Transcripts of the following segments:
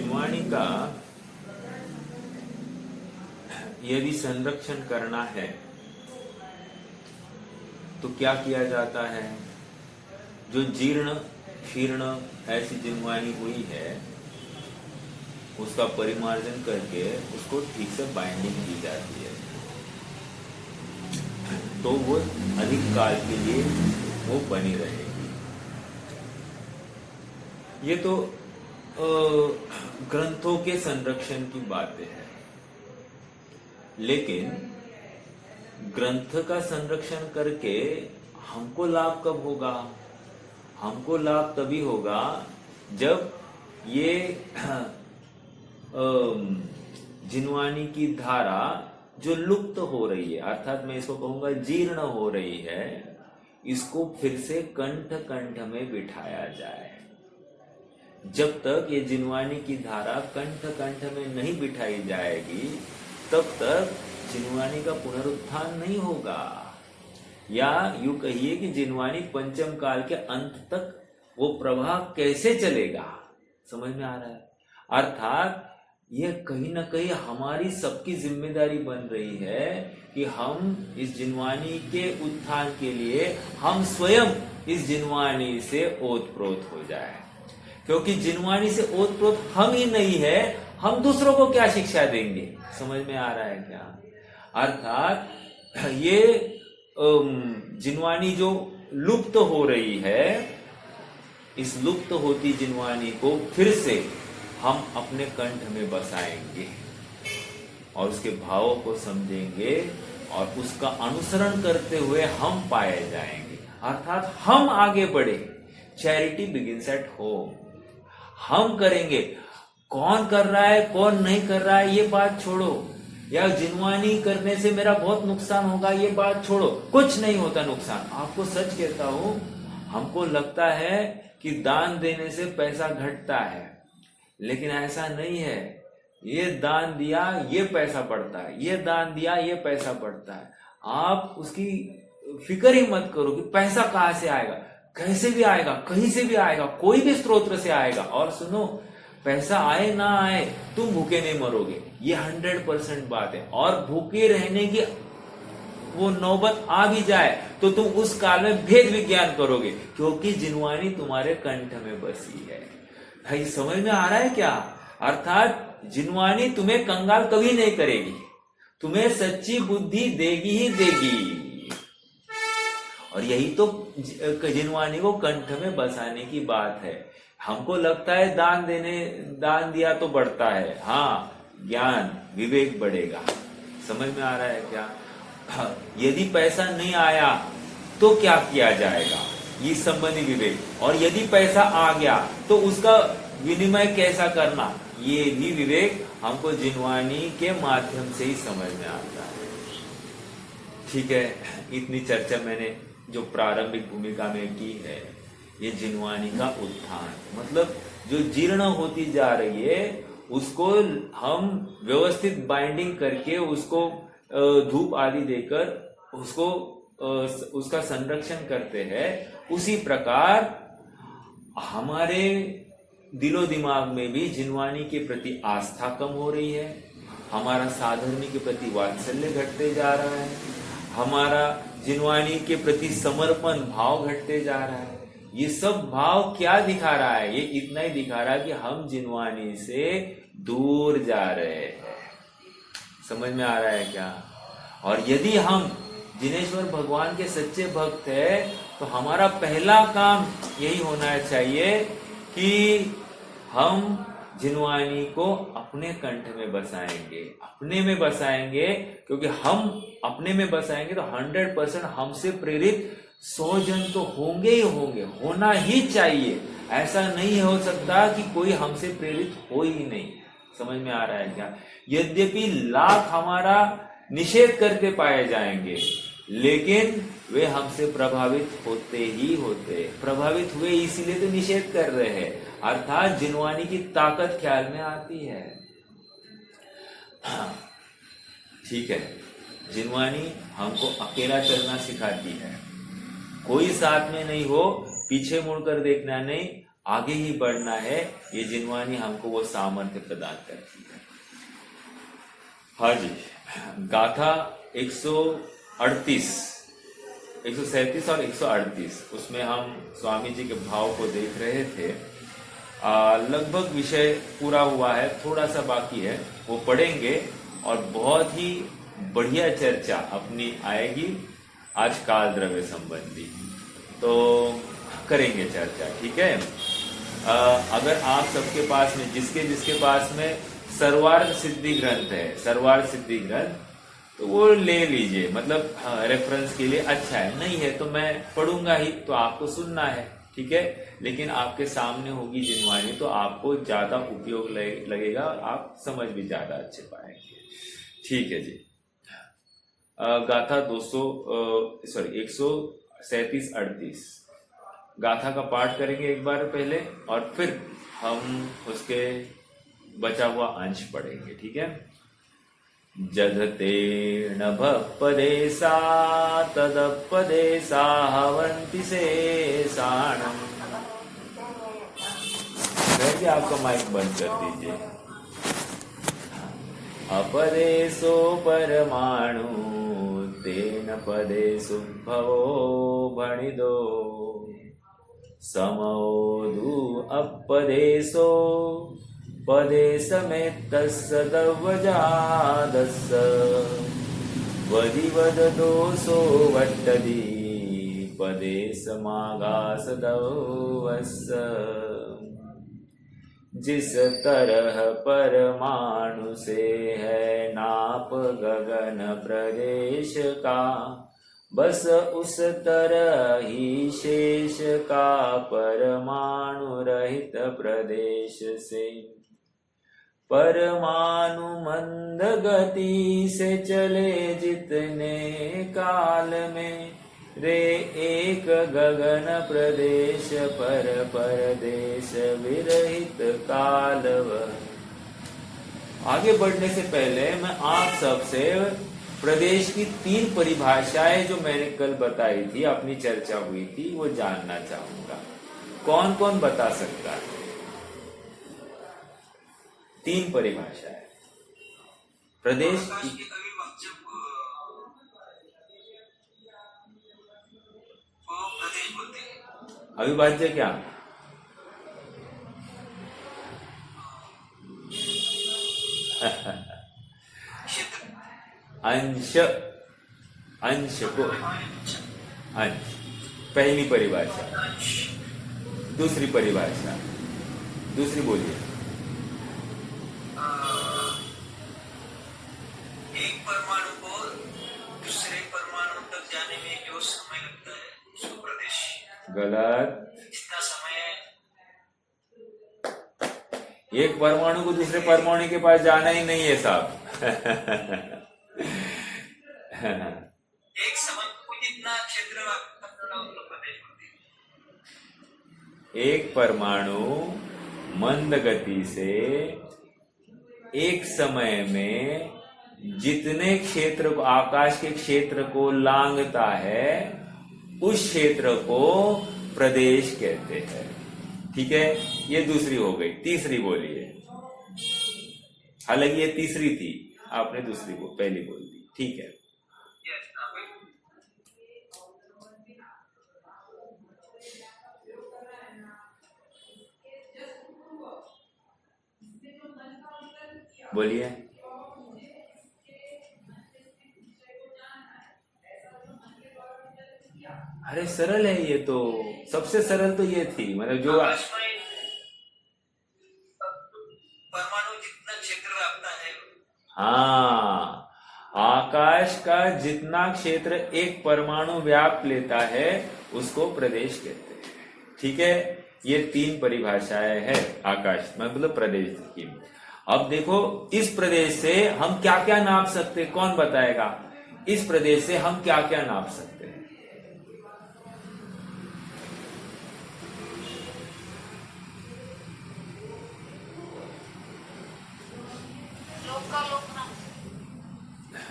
जिनवाणी का यदि संरक्षण करना है तो क्या किया जाता है? जो जीर्ण शीर्ण ऐसी जिनवाणी हुई है उसका परिमार्जन करके उसको ठीक से बाइंडिंग की जाती है, तो वो अधिक काल के लिए वो बनी रहेगी। ये तो ग्रंथों के संरक्षण की बातें हैं, लेकिन ग्रंथ का संरक्षण करके हमको लाभ कब होगा? हमको लाभ तभी होगा जब ये जिनवाणी की धारा जो लुप्त हो रही है, अर्थात मैं इसको कहूंगा जीर्ण हो रही है, इसको फिर से कंठ कंठ में बिठाया जाए। जब तक ये जिनवाणी की धारा कंठ कंठ में नहीं बिठाई जाएगी तब तक जिनवाणी का पुनरुत्थान नहीं होगा, या यूं कहिए कि जिनवाणी पंचम काल के अंत तक वो प्रवाह कैसे चलेगा। समझ में आ रहा है? अर्थात यह कहीं ना कहीं हमारी सबकी जिम्मेदारी बन रही है कि हम इस जिनवाणी के उत्थान के लिए हम स्वयं इस जिनवाणी से ओतप्रोत हो जाए, क्योंकि जिनवाणी से ओतप्रोत हम ही नहीं है, हम दूसरों को क्या शिक्षा देंगे। समझ में आ रहा है क्या? अर्थात ये जिनवाणी जो लुप्त हो रही है, इस लुप्त होती जिनवाणी को फिर से हम अपने कंठ में बसाएंगे और उसके भावों को समझेंगे और उसका अनुसरण करते हुए हम पाए जाएंगे। अर्थात हम आगे बढ़े। Charity begins at home. हम करेंगे। कौन कर रहा है कौन नहीं कर रहा है ये बात छोड़ो, या जिनवाणी करने से मेरा बहुत नुकसान होगा ये बात छोड़ो। कुछ नहीं होता नुकसान। आपको सच कहता हूं, हमको लगता है कि दान देने से पैसा घटता है, लेकिन ऐसा नहीं है। ये दान दिया ये पैसा बढ़ता है, ये दान दिया ये पैसा बढ़ता है। आप उसकी फिक्र ही मत करो कि पैसा कहां से आएगा, कैसे भी आएगा, कहीं से भी आएगा, कोई भी स्रोत से आएगा। और सुनो, पैसा आए ना आए तुम भूखे नहीं मरोगे, ये 100% बात है। और भूखे रहने की वो नौबत आ भी जाए तो तुम उस काल में भेद विज्ञान करोगे, क्योंकि जिनवाणी तुम्हारे कंठ में बसी है। भाई समझ में आ रहा है क्या? अर्थात जिनवाणी तुम्हें कंगाल कभी नहीं करेगी, तुम्हें सच्ची बुद्धि देगी ही देगी। और यही तो जिनवाणी को कंठ में बसाने की बात है। हमको लगता है दान दिया तो बढ़ता है। हाँ, ज्ञान विवेक बढ़ेगा। समझ में आ रहा है क्या? यदि पैसा नहीं आया तो क्या किया जाएगा, ये संबंधी विवेक। और यदि पैसा आ गया तो उसका विनिमय कैसा करना, ये भी विवेक हमको जिनवाणी के माध्यम से ही समझ में आता है। ठीक है, इतनी चर्चा मैंने जो प्रारंभिक भूमिका में की है, ये जिनवाणी का उत्थान मतलब जो जीर्ण होती जा रही है उसको हम व्यवस्थित बाइंडिंग करके उसको धूप आदि देकर उसको उसका संरक्षण करते हैं। उसी प्रकार हमारे दिलो दिमाग में भी जिनवाणी के प्रति आस्था कम हो रही है, हमारा साधर्मी के प्रति वात्सल्य घटते जा रहा है, हमारा जिनवाणी के प्रति समर्पण भाव घटते जा रहा है। ये सब भाव क्या दिखा रहा है? ये इतना ही दिखा रहा है कि हम जिनवाणी से दूर जा रहे हैं। समझ में आ रहा है क्या? और यदि हम जिनेश्वर भगवान के सच्चे भक्त है तो हमारा पहला काम यही होना चाहिए कि हम जिनवाणी को अपने कंठ में बसाएंगे, अपने में बसाएंगे, क्योंकि हम अपने में बसाएंगे तो 100% हमसे प्रेरित 100 जन तो होंगे ही होंगे, होना ही चाहिए। ऐसा नहीं हो सकता कि कोई हमसे प्रेरित हो ही नहीं। समझ में आ रहा है क्या? यद्यपि लाख हमारा निषेध करते पाए जाएंगे, लेकिन वे हमसे प्रभावित होते ही होते। प्रभावित हुए इसीलिए तो निषेध कर रहे हैं, अर्थात जिनवाणी की ताकत ख्याल में आती है। हाँ, ठीक है, जिनवाणी हमको अकेला चलना सिखाती है। कोई साथ में नहीं हो, पीछे मुड़कर देखना नहीं, आगे ही बढ़ना है, ये जिनवानी हमको वो सामर्थ्य प्रदान करती है। हाँ जी, गाथा 138, 137 और 138, उसमें हम स्वामी जी के भाव को देख रहे थे। लगभग विषय पूरा हुआ है, थोड़ा सा बाकी है, वो पढ़ेंगे और बहुत ही बढ़िया चर्चा अपनी आएगी आज काल द्रव्य संबंधी, तो करेंगे चर्चा, ठीक है। अगर आप सबके पास में, जिसके पास में सर्वार्थ सिद्धि ग्रंथ है, सर्वार्थ सिद्धि ग्रंथ, तो वो ले लीजिए, मतलब रेफरेंस के लिए अच्छा है। नहीं है तो मैं पढ़ूंगा ही, तो आपको सुनना है, ठीक है। लेकिन आपके सामने होगी जिनवानी, तो आपको ज्यादा उपयोग लगेगा, आप समझ भी ज्यादा अच्छे पाएंगे, ठीक है जी। गाथा 137-38 गाथा का पाठ करेंगे एक बार पहले, और फिर हम उसके बचा हुआ अंश पढ़ेंगे, ठीक है। जधते नभपदेसा तदपदेसा हवन्ति शेषाणम्। भैया आपका माइक बंद कर दीजिए। अपदेशो परमाणु तेन पदेषु भवो भणिदो समोदु अपदेशो पदेशमेतस्य दव्वजादस्य वदिवददोषो वट्टदि पदेशमागासदवस्य। जिस तरह परमाणु से है नाप गगन प्रदेश का, बस उस तरह ही शेष का परमाणु रहित प्रदेश से। परमाणु मंद गति से चले जितने काल में, रे एक गगन प्रदेश पर परदेश विरहित काल वह। आगे बढ़ने से पहले मैं आप सबसे प्रदेश की 3 परिभाषाएं जो मैंने कल बताई थी, अपनी चर्चा हुई थी, वो जानना चाहूंगा। कौन कौन बता सकता है 3 परिभाषाएं प्रदेश की? अविभाज्य क्या? अंश, अंश को अंश, पहली परिभाषा। दूसरी परिभाषा, दूसरी बोलिए। एक परमाणु को दूसरे परमाणु तक जाने में जो समय लगता है उसको प्रदेश। गलत। इतना समय एक परमाणु को दूसरे परमाणु के पास जाना ही नहीं है साहब। एक समय को जितना क्षेत्र प्रदेश होती है। एक परमाणु मंद गति से एक समय में जितने क्षेत्र को, आकाश के क्षेत्र को लांघता है, उस क्षेत्र को प्रदेश कहते हैं, ठीक है। ये दूसरी हो गई। तीसरी बोलिए। हालांकि ये तीसरी थी, आपने दूसरी को पहली बोल दी, ठीक है। बोलिए। अरे सरल है ये तो, सबसे सरल तो ये थी, मतलब जो परमाणु जितना क्षेत्र व्यापता है। हाँ, आकाश का जितना क्षेत्र एक परमाणु व्याप लेता है उसको प्रदेश कहते हैं, ठीक है। ये 3 परिभाषाएं हैं आकाश, मतलब प्रदेश की। अब देखो, इस प्रदेश से हम क्या क्या नाप सकते हैं, कौन बताएगा? इस प्रदेश से हम क्या क्या नाप सकते हैं?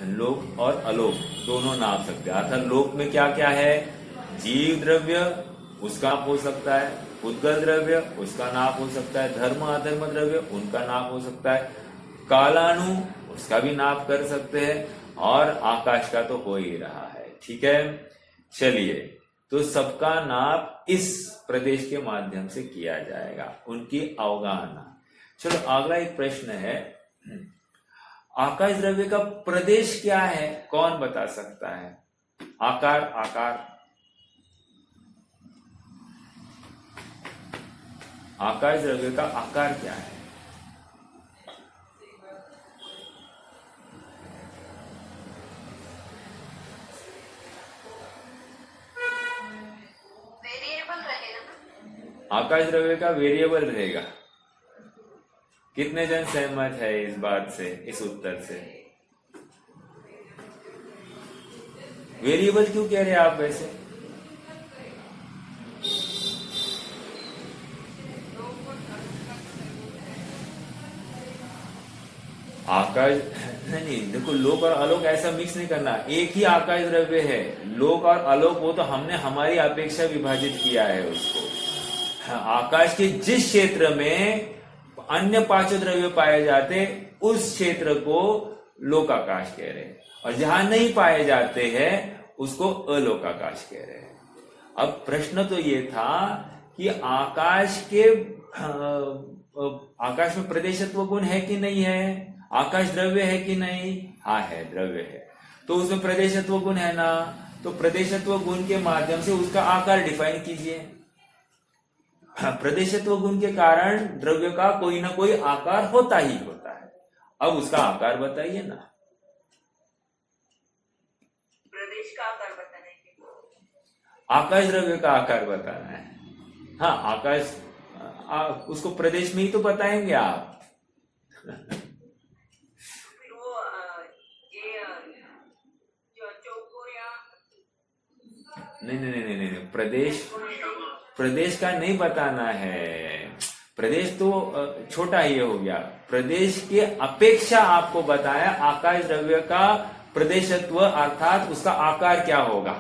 लोक और अलोक दोनों नाप सकते हैं। अर्थात लोक में क्या क्या है? जीव द्रव्य, उसका हो सकता है। पुद्गल द्रव्य, उसका नाप हो सकता है, धर्म अधर्म द्रव्य, उनका नाप हो सकता है, कालाणु, उसका भी नाप कर सकते हैं, और आकाश का तो हो ही रहा है। ठीक है, चलिए, तो सबका नाप इस प्रदेश के माध्यम से किया जाएगा, उनकी अवगाहना। चलो अगला एक प्रश्न है, आकाश द्रव्य का प्रदेश क्या है, कौन बता सकता है? आकार, आकाश द्रव्य का आकार क्या है? वेरिएबल रहेगा। आकाश द्रव्य का वेरिएबल रहेगा। कितने जन सहमत है इस बात से, इस उत्तर से? वेरिएबल क्यों कह रहे हैं आप वैसे? आकाश नहीं, देखो लोक और अलोक ऐसा मिक्स नहीं करना, एक ही आकाश द्रव्य है। लोक और अलोक वो तो हमने हमारी अपेक्षा विभाजित किया है उसको। आकाश के जिस क्षेत्र में अन्य पांचों द्रव्य पाए जाते उस क्षेत्र को लोक आकाश कह रहे हैं, और जहां नहीं पाए जाते हैं उसको अलोक आकाश कह रहे हैं। अब प्रश्न तो ये था कि आकाश में प्रदेशत्व गुण है कि नहीं है, आकाश द्रव्य है कि नहीं? हाँ है, द्रव्य है, तो उसमें प्रदेशत्व गुण है ना, तो प्रदेशत्व गुण के माध्यम से उसका आकार डिफाइन कीजिए। प्रदेशत्व गुण के कारण द्रव्य का कोई ना कोई आकार होता ही होता है। अब उसका आकार बताइए ना। प्रदेश का आकार बताना है, आकाश द्रव्य का आकार बताना है। हाँ, आकाश उसको प्रदेश में ही तो बताएंगे आप। फिर वो ये जो चौकोर या नहीं, प्रदेश का नहीं बताना है। प्रदेश तो छोटा ही हो गया, प्रदेश के अपेक्षा आपको बताया आकाश द्रव्य का प्रदेशत्व, अर्थात उसका आकार क्या होगा।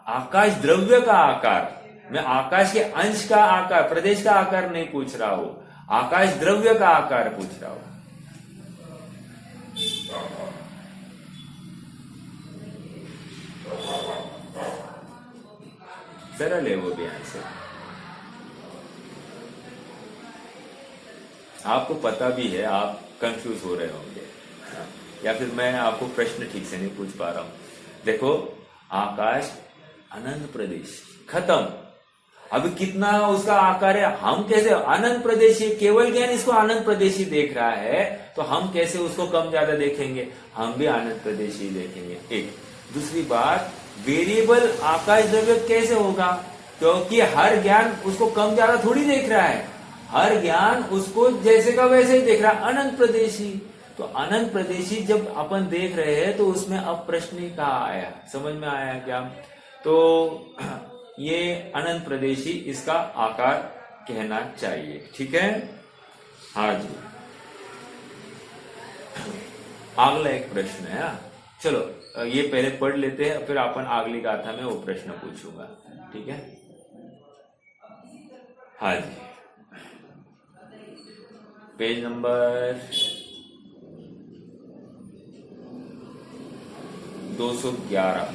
आकाश द्रव्य का आकार, मैं आकाश के अंश का आकार, प्रदेश का आकार नहीं पूछ रहा हूं, आकाश द्रव्य का आकार पूछ रहा हूं। सरल है वो भी आंसर, आपको पता भी है, आप कंफ्यूज हो रहे होंगे, या फिर मैं आपको प्रश्न ठीक से नहीं पूछ पा रहा हूं। देखो, आकाश अनंत प्रदेश, खत्म। अभी कितना उसका आकार है, हम कैसे अनंत प्रदेशी, केवल ज्ञान इसको अनंत प्रदेशी देख रहा है, तो हम कैसे उसको कम ज्यादा देखेंगे? हम भी अनंत प्रदेशी देखेंगे। एक दूसरी बात, वेरिएबल आकाश द्रव्य कैसे होगा? क्योंकि हर ज्ञान उसको कम ज्यादा थोड़ी देख रहा है, हर ज्ञान उसको जैसे का वैसे ही देख रहा है, अनंत प्रदेशी। तो अनंत प्रदेशी जब अपन देख रहे हैं तो उसमें अब प्रश्न ही कहाँ आया, समझ में आया क्या? तो ये अनंत प्रदेशी इसका आकार कहना चाहिए। ठीक है, हाँ जी। अगला एक प्रश्न है, चलो ये पहले पढ़ लेते हैं, फिर अपन अगली गाथा में वो प्रश्न पूछूंगा। ठीक है, हाँ जी। Page number 211।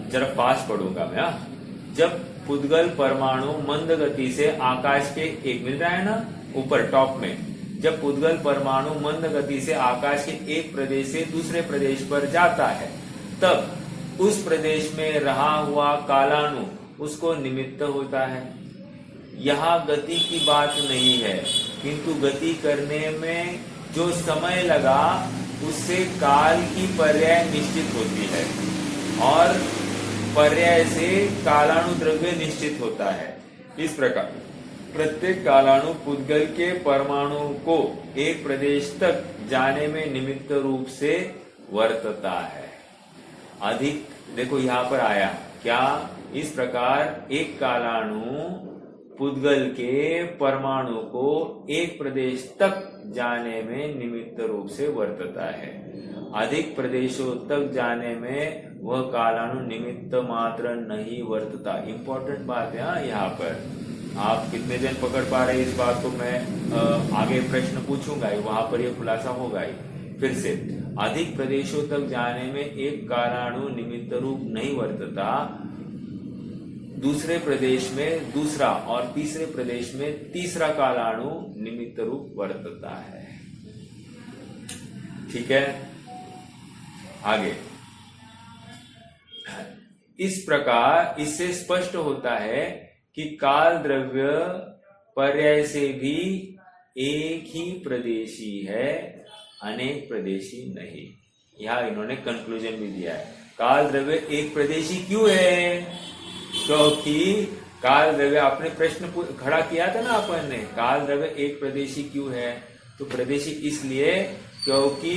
जरा फास्ट पढ़ूंगा मैं। जब पुद्गल परमाणु मंद गति से आकाश के, एक मिल रहा है ना ऊपर टॉप में, जब पुद्गल परमाणु मंद गति से आकाश के एक प्रदेश से दूसरे प्रदेश पर जाता है, तब उस प्रदेश में रहा हुआ कालाणु उसको निमित्त होता है। यहाँ गति की बात नहीं है, किंतु गति करने में जो समय लगा उससे काल की पर्याय निश्चित होती है, और पर्याय से कालाणु द्रव्य निश्चित होता है। इस प्रकार प्रत्येक कालाणु पुद्गल के परमाणु को एक प्रदेश तक जाने में निमित्त रूप से वर्तता है। अधिक देखो यहां पर आया क्या, इस प्रकार एक कालाणु पुद्गल के परमाणु को एक प्रदेश तक जाने में निमित्त रूप से वर्तता है। अधिक प्रदेशों तक जाने में वह कालाणु निमित्त मात्र नहीं वर्तता। इंपॉर्टेंट बात है यहाँ पर। आप कितने जन पकड़ पा रहे इस बात को, मैं आगे प्रश्न पूछूंगा ही, वहां पर यह खुलासा होगा ही। फिर से, अधिक प्रदेशों तक जाने में एक कालाणु निमित्त रूप नहीं वर्तता, दूसरे प्रदेश में दूसरा और तीसरे प्रदेश में तीसरा कालाणु निमित्त रूप वर्तता है। ठीक है, आगे। इस प्रकार इससे स्पष्ट होता है कि काल द्रव्य पर्याय से भी एक ही प्रदेशी है, अनेक प्रदेशी नहीं। यहां इन्होंने कंक्लूजन भी दिया है। काल द्रव्य एक प्रदेशी क्यों है? क्योंकि काल द्रव्य, आपने प्रश्न खड़ा किया था ना अपन ने, काल द्रव्य एक प्रदेशी क्यों है? तो प्रदेशी इसलिए क्योंकि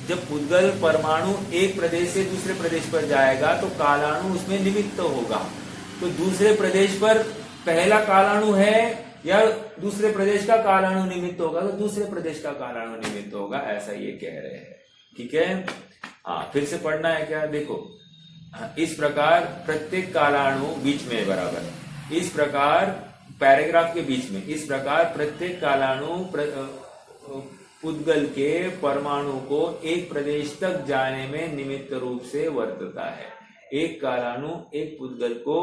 जब पुद्गल परमाणु एक प्रदेश से दूसरे प्रदेश पर जाएगा तो कालाणु उसमें निमित्त होगा। तो दूसरे प्रदेश पर पहला कालाणु है या दूसरे प्रदेश का कालाणु निमित्त होगा, तो दूसरे प्रदेश का कालाणु निमित्त होगा, ऐसा ये कह रहे हैं। ठीक है, हाँ, फिर से पढ़ना है क्या? देखो, इस प्रकार प्रत्येक कालाणु बीच में बराबर, इस प्रकार पैराग्राफ के बीच में, इस प्रकार प्रत्येक कालाणु पुद्गल के परमाणु को एक प्रदेश तक जाने में निमित्त रूप से वर्तता है। एक कालाणु एक पुद्गल को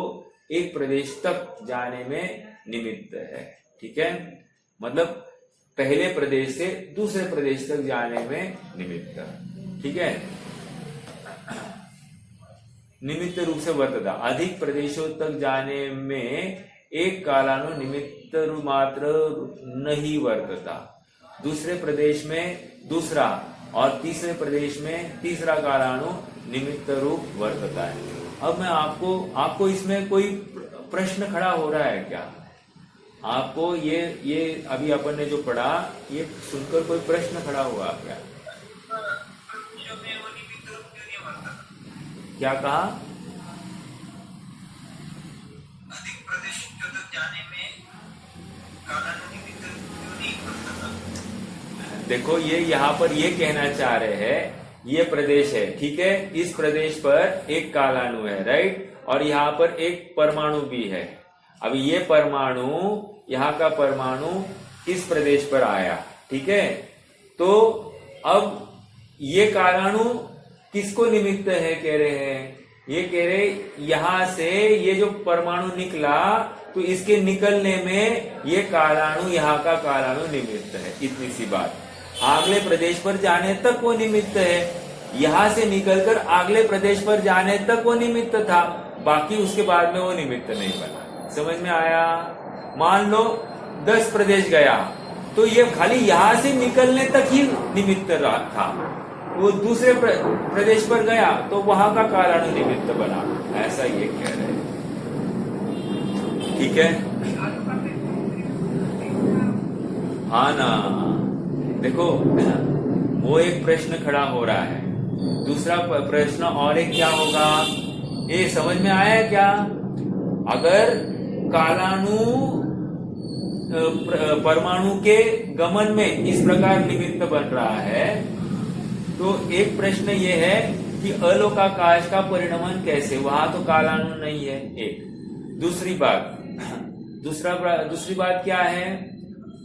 एक प्रदेश तक जाने में निमित्त है। ठीक है, मतलब पहले प्रदेश से दूसरे प्रदेश तक जाने में निमित्त। ठीक है, निमित्त रूप से वर्तता। अधिक प्रदेशों तक जाने में एक कालाणु निमित्त मात्र नहीं वर्तता, दूसरे प्रदेश में दूसरा और तीसरे प्रदेश में तीसरा कालाणु निमित्त रूप वर्तता है। अब मैं आपको इसमें कोई प्रश्न खड़ा हो रहा है क्या? आपको ये अभी अपन ने जो पढ़ा, ये सुनकर कोई प्रश्न खड़ा हुआ क्या? क्या कहा? अधिक प्रदेश तक जाने में कालाणु निमित्त क्यों नहीं वर्तता? देखो, ये यहाँ पर ये कहना चाह रहे हैं, ये प्रदेश है, ठीक है, इस प्रदेश पर एक कालाणु है, राइट, और यहाँ पर एक परमाणु भी है। अब ये परमाणु, यहाँ का परमाणु इस प्रदेश पर आया, ठीक है, तो अब ये कालाणु किसको निमित्त है कह रहे हैं? ये कह रहे यहां से ये जो परमाणु निकला तो इसके निकलने में ये कालाणु, यहाँ का कालाणु निमित्त है। इतनी सी बात। अगले प्रदेश पर जाने तक वो निमित्त है, यहां से निकलकर अगले प्रदेश पर जाने तक वो निमित्त था, बाकी उसके बाद में वो निमित्त नहीं बना। समझ में आया? मान लो 10 प्रदेश गया तो ये खाली यहां से निकलने तक ही निमित्त था, वो दूसरे प्रदेश पर गया तो वहां का कालाणु निमित्त बना, ऐसा ये कह रहे हैं। ठीक है, हाँ ना, देखो वो एक प्रश्न खड़ा हो रहा है, दूसरा प्रश्न और एक क्या होगा, ये समझ में आया क्या? अगर कालाणु परमाणु के गमन में इस प्रकार निमित्त बन रहा है तो एक प्रश्न ये है कि अलोकाकाश का परिणमन कैसे? वहां तो कालाणु नहीं है, एक। दूसरी बात क्या है?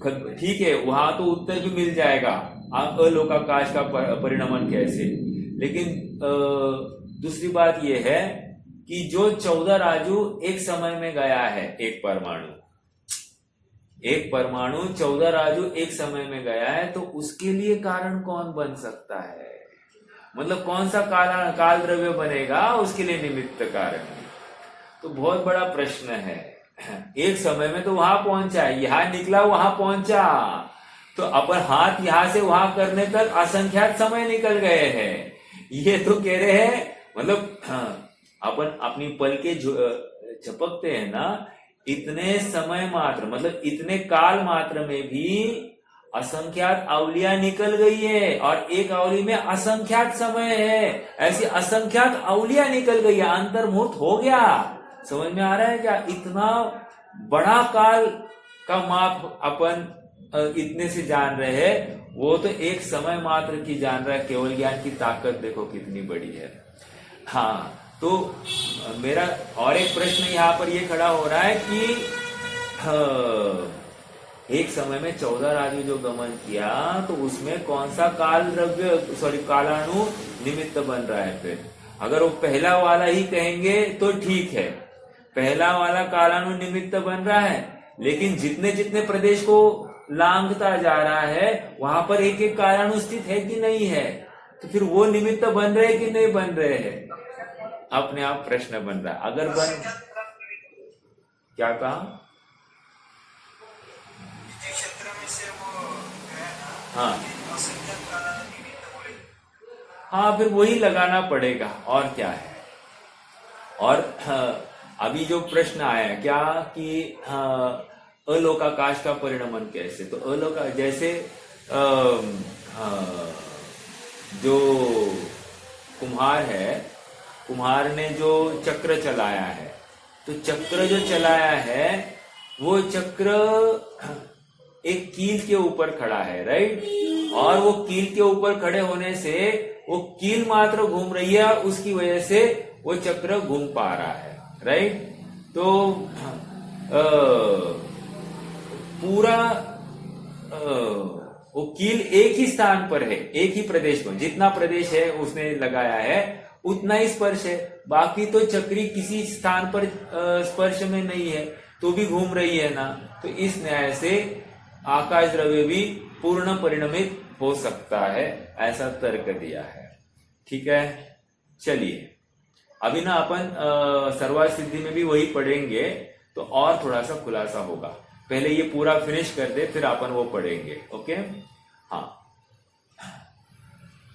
ठीक है, वहां तो उत्तर भी मिल जाएगा, अलोकाकाश का परिणमन कैसे, लेकिन दूसरी बात यह है कि जो 14 राजू एक समय में गया है, एक परमाणु 14 राजू एक समय में गया है, तो उसके लिए कारण कौन बन सकता है? मतलब कौन सा काल द्रव्य बनेगा उसके लिए निमित्त कारण? तो बहुत बड़ा प्रश्न है। एक समय में तो वहां पहुंचा है, यहां निकला वहां पहुंचा, तो अपन हाथ यहां से वहां करने तक असंख्यात समय निकल गए हैं। ये तो कह रहे हैं, मतलब अपन अपनी पल के झपकते हैं ना, इतने समय मात्र, मतलब इतने काल मात्र में भी असंख्यात अवलियां निकल गई है, और एक अवली में असंख्यात समय है, ऐसी असंख्यात अवलियां निकल गई है, अंतर्मुहूर्त हो गया। समझ में आ रहा है क्या? इतना बड़ा काल का माप अपन इतने से जान रहे हैं, वो तो एक समय मात्र की जान रहा है। केवल ज्ञान की ताकत देखो कितनी बड़ी है। हाँ, तो मेरा और एक प्रश्न यहाँ पर ये खड़ा हो रहा है कि एक समय में 14 राजू जो गमन किया, तो उसमें कौन सा काल द्रव्य कालाणु निमित्त बन रहा है? फिर अगर वो पहला वाला ही कहेंगे तो ठीक है, पहला वाला कालाणु निमित्त बन रहा है, लेकिन जितने जितने प्रदेश को लांघता जा रहा है वहां पर एक एक कालाणु स्थित है कि नहीं है, तो फिर वो निमित्त बन रहे कि नहीं बन रहे हैं? अपने आप प्रश्न बन रहा है। अगर बन, क्या कहा? क्षेत्र में से वो है ना, हाँ असंख्य कालानु निमित्त बोले। हाँ, फिर वही लगाना पड़ेगा और क्या है। और अभी जो प्रश्न आया क्या कि अलोकाकाश का परिणमन कैसे, तो अलोका जैसे जो कुम्हार है, कुम्हार ने जो चक्र चलाया है, तो चक्र जो चलाया है वो चक्र एक कील के ऊपर खड़ा है, राइट? और वो कील के ऊपर खड़े होने से वो कील मात्र घूम रही है, उसकी वजह से वो चक्र घूम पा रहा है, राइट? तो पूरा वो कील एक ही स्थान पर है, एक ही प्रदेश में, जितना प्रदेश है उसने लगाया है उतना ही स्पर्श है, बाकी तो चक्री किसी स्थान पर स्पर्श में नहीं है, तो भी घूम रही है ना। तो इस न्याय से आकाश द्रव्य भी पूर्ण परिणमित हो सकता है, ऐसा तर्क दिया है। ठीक है, चलिए अभी ना अपन सर्वार्थ सिद्धि में भी वही पढ़ेंगे, तो और थोड़ा सा खुलासा होगा। पहले ये पूरा फिनिश कर दे, फिर अपन वो पढ़ेंगे। ओके, हाँ।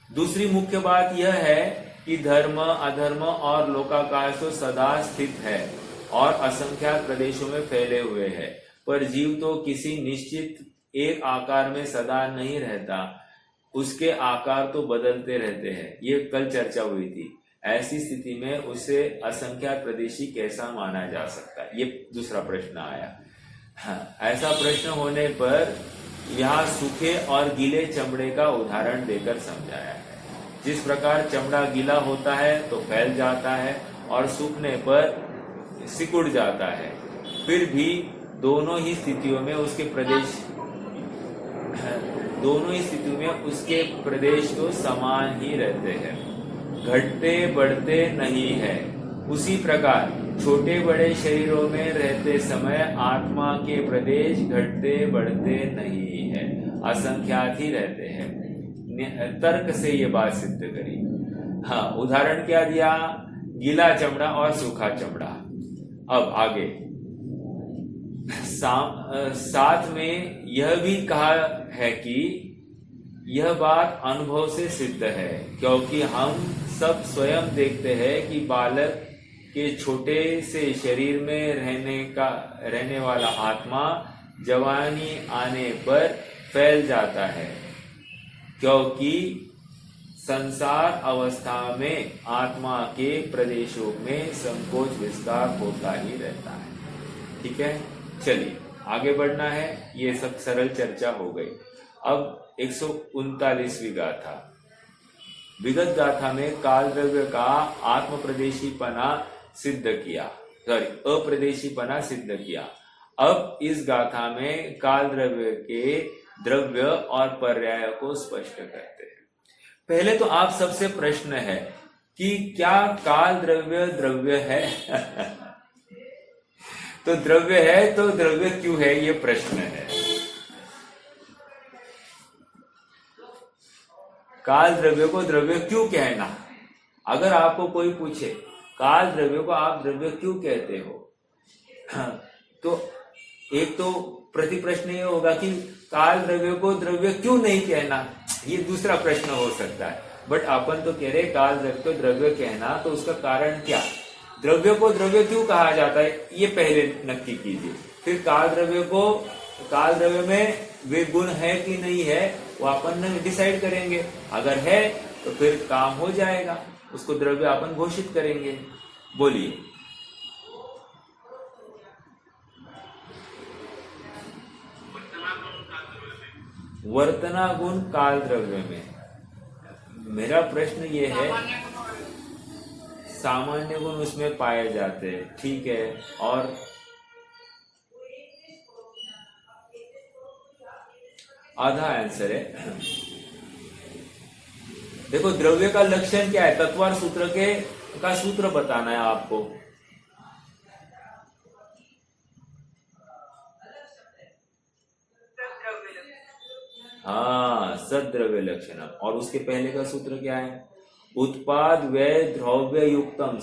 दूसरी मुख्य बात यह है कि धर्म, अधर्म और लोकाकाश तो सदा स्थित है और असंख्यात प्रदेशों में फैले हुए हैं, पर जीव तो किसी निश्चित एक आकार में सदा नहीं रहता, उसके आकार तो बदलते रहते हैं। ये कल चर्चा हुई थी। ऐसी स्थिति में उसे असंख्यात प्रदेशी कैसा माना जा सकता है, ये दूसरा प्रश्न आया। हाँ, ऐसा प्रश्न होने पर यहाँ सूखे और गीले चमड़े का उदाहरण देकर समझाया है। जिस प्रकार चमड़ा गीला होता है तो फैल जाता है और सूखने पर सिकुड़ जाता है, फिर भी दोनों ही स्थितियों में उसके प्रदेश तो समान ही रहते हैं, घटते बढ़ते नहीं है। उसी प्रकार छोटे बड़े शरीरों में रहते समय आत्मा के प्रदेश घटते बढ़ते नहीं है, असंख्यात ही रहते हैं। तर्क से ये बात सिद्ध करी। हाँ, उदाहरण क्या दिया? गीला चमड़ा और सूखा चमड़ा। अब आगे साथ में यह भी कहा है कि यह बात अनुभव से सिद्ध है, क्योंकि हम सब स्वयं देखते हैं कि बालक के छोटे से शरीर में रहने वाला आत्मा जवानी आने पर फैल जाता है, क्योंकि संसार अवस्था में आत्मा के प्रदेशों में संकोच विस्तार होता ही रहता है। ठीक है, चलिए आगे बढ़ना है। ये सब सरल चर्चा हो गई। अब 139वीं गाथा। विगत गाथा में काल द्रव्य का आत्म प्रदेशीपना सिद्ध किया, अप्रदेशीपना सिद्ध किया। अब इस गाथा में काल द्रव्य के द्रव्य और पर्याय को स्पष्ट करते हैं। पहले तो आप सबसे प्रश्न है कि क्या काल द्रव्य द्रव्य है? तो द्रव्य है तो द्रव्य क्यों है, ये प्रश्न है। काल द्रव्य को द्रव्य क्यों कहना? अगर आपको कोई पूछे काल द्रव्य को आप द्रव्य क्यों कहते हो, तो एक तो प्रति प्रश्न ये होगा कि काल द्रव्य को द्रव्य क्यों नहीं कहना, ये दूसरा प्रश्न हो सकता है। बट अपन तो कह रहे काल द्रव्य को द्रव्य कहना, तो उसका कारण क्या, द्रव्य को द्रव्य क्यों कहा जाता है, ये पहले नक्की कीजिए। फिर काल द्रव्य में वे गुण है कि नहीं है, वो अपन डिसाइड करेंगे। अगर है तो फिर काम हो जाएगा, उसको द्रव्य अपन घोषित करेंगे। बोलिए। वर्तना गुण काल द्रव्य में। मेरा प्रश्न ये है, सामान्य गुण उसमें पाए जाते हैं, ठीक है, और आधा आंसर है। देखो द्रव्य का लक्षण क्या है, तत्वार सूत्र का सूत्र बताना है आपको। हाँ, सद्द्रव्य लक्षणम। और उसके पहले का सूत्र क्या है, उत्पाद व्यय द्रव्य युक्तम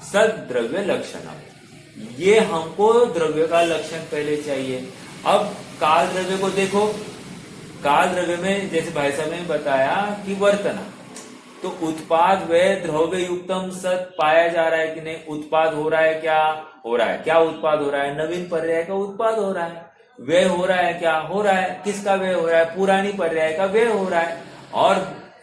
सद्द्रव्य लक्षणम। ये हमको द्रव्य का लक्षण पहले चाहिए। अब काल द्रव्य को देखो, काल द्रव्य में जैसे भाई साहब ने बताया कि वर्तना, तो उत्पाद व्यय द्रव्य युक्तम सत पाया जा रहा है कि नहीं, उत्पाद हो रहा है, क्या हो रहा है, क्या उत्पाद हो रहा है, नवीन पर्याय का उत्पाद हो रहा है। व्यय हो रहा है, क्या हो रहा है, किसका व्यय हो रहा है, पुरानी पर्याय का व्यय हो रहा है। और